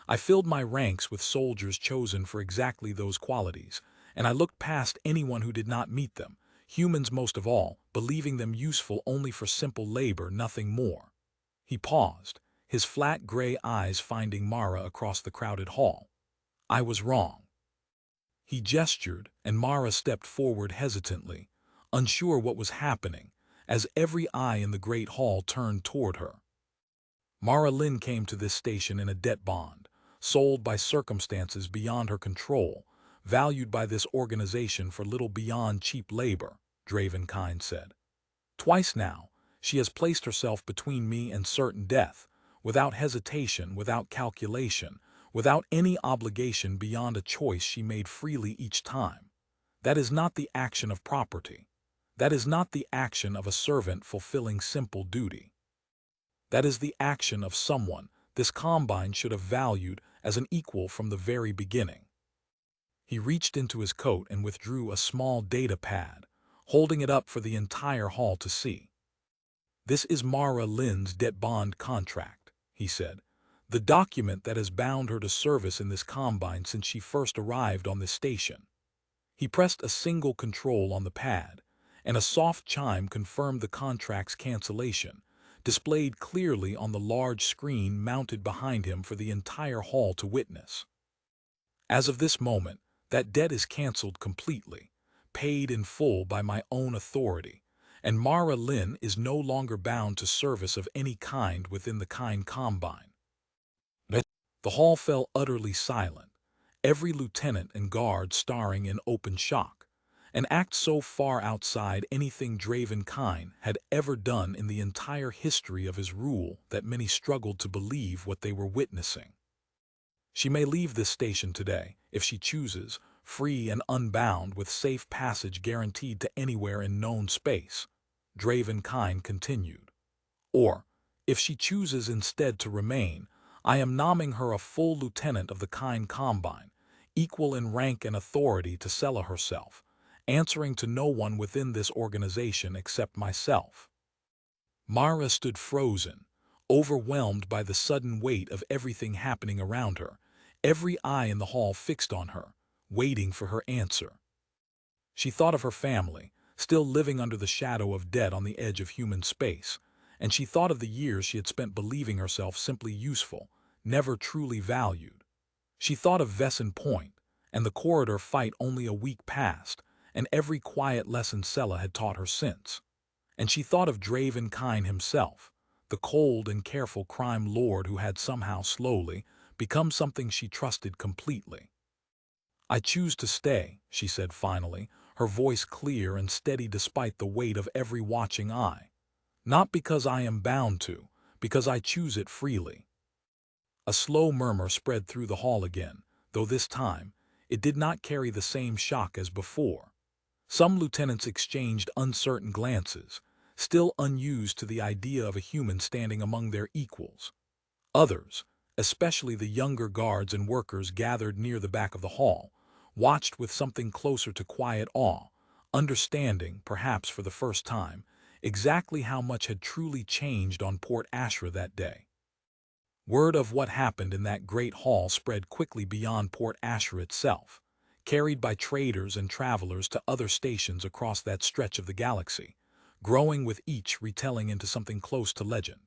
I filled my ranks with soldiers chosen for exactly those qualities, and I looked past anyone who did not meet them, humans most of all, believing them useful only for simple labor, nothing more. He paused, his flat gray eyes finding Mara across the crowded hall. I was wrong. He gestured, and Mara stepped forward hesitantly, unsure what was happening, as every eye in the great hall turned toward her. Mara Lin came to this station in a debt bond, sold by circumstances beyond her control, valued by this organization for little beyond cheap labor, Draven Kine said. Twice now, she has placed herself between me and certain death, without hesitation, without calculation, without any obligation beyond a choice she made freely each time. That is not the action of property. That is not the action of a servant fulfilling simple duty. That is the action of someone this Combine should have valued as an equal from the very beginning. He reached into his coat and withdrew a small data pad, holding it up for the entire hall to see. This is Mara Lin's debt bond contract, he said, the document that has bound her to service in this Combine since she first arrived on this station. He pressed a single control on the pad, and a soft chime confirmed the contract's cancellation, displayed clearly on the large screen mounted behind him for the entire hall to witness. As of this moment, that debt is cancelled completely, paid in full by my own authority, and Mara Lin is no longer bound to service of any kind within the Kine Combine. The hall fell utterly silent, every lieutenant and guard staring in open shock, an act so far outside anything Draven Kine had ever done in the entire history of his rule that many struggled to believe what they were witnessing. She may leave this station today, if she chooses, free and unbound with safe passage guaranteed to anywhere in known space, Draven Kine continued. Or, if she chooses instead to remain, I am nomming her a full lieutenant of the Kine Combine, equal in rank and authority to Sella herself, answering to no one within this organization except myself. Mara stood frozen, overwhelmed by the sudden weight of everything happening around her, every eye in the hall fixed on her, waiting for her answer. She thought of her family, still living under the shadow of debt on the edge of human space, and she thought of the years she had spent believing herself simply useful, never truly valued. She thought of Vesson Point, and the corridor fight only a week past, and every quiet lesson Sella had taught her since. And she thought of Draven Kine himself, the cold and careful crime lord who had somehow slowly become something she trusted completely. I choose to stay, she said finally, her voice clear and steady despite the weight of every watching eye. Not because I am bound to, because I choose it freely. A slow murmur spread through the hall again, though this time, it did not carry the same shock as before. Some lieutenants exchanged uncertain glances, still unused to the idea of a human standing among their equals. Others, especially the younger guards and workers gathered near the back of the hall, watched with something closer to quiet awe, understanding, perhaps for the first time, exactly how much had truly changed on Port Ashra that day. Word of what happened in that great hall spread quickly beyond Port Ashra itself, carried by traders and travelers to other stations across that stretch of the galaxy, growing with each retelling into something close to legend.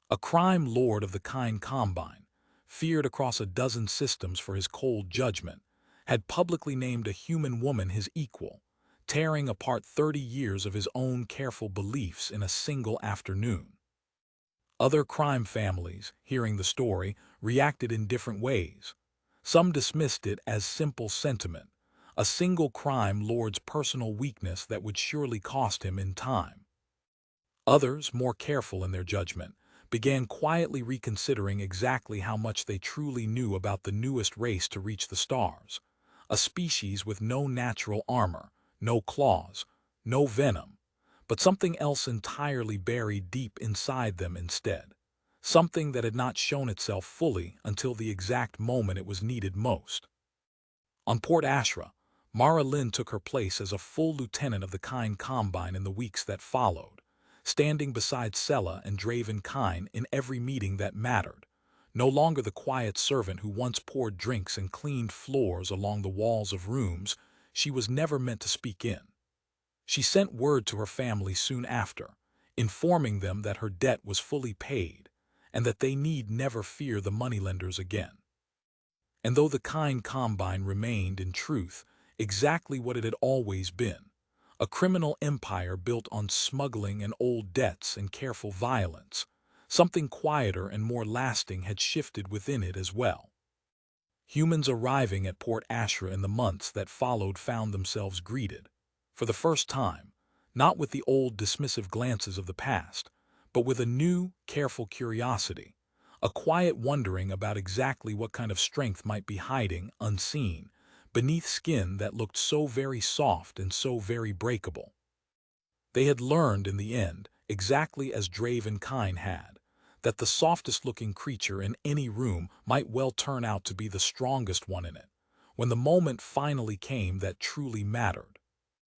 A crime lord of the kind Combine, feared across a dozen systems for his cold judgment, had publicly named a human woman his equal, tearing apart 30 years of his own careful beliefs in a single afternoon. Other crime families, hearing the story, reacted in different ways. Some dismissed it as simple sentiment, a single crime lord's personal weakness that would surely cost him in time. Others, more careful in their judgment, began quietly reconsidering exactly how much they truly knew about the newest race to reach the stars, a species with no natural armor, no claws, no venom, but something else entirely buried deep inside them instead, something that had not shown itself fully until the exact moment it was needed most. On Port Ashra, Mara Lynn took her place as a full lieutenant of the Kind Combine in the weeks that followed, standing beside Sella and Draven Kine in every meeting that mattered, no longer the quiet servant who once poured drinks and cleaned floors along the walls of rooms she was never meant to speak in. She sent word to her family soon after, informing them that her debt was fully paid and that they need never fear the moneylenders again. And though the Kind Combine remained, in truth, exactly what it had always been, a criminal empire built on smuggling and old debts and careful violence, something quieter and more lasting had shifted within it as well. Humans arriving at Port Ashra in the months that followed found themselves greeted, for the first time, not with the old dismissive glances of the past, but with a new, careful curiosity, a quiet wondering about exactly what kind of strength might be hiding, unseen, beneath skin that looked so very soft and so very breakable. They had learned in the end, exactly as Draven Kine had, that the softest-looking creature in any room might well turn out to be the strongest one in it, when the moment finally came that truly mattered.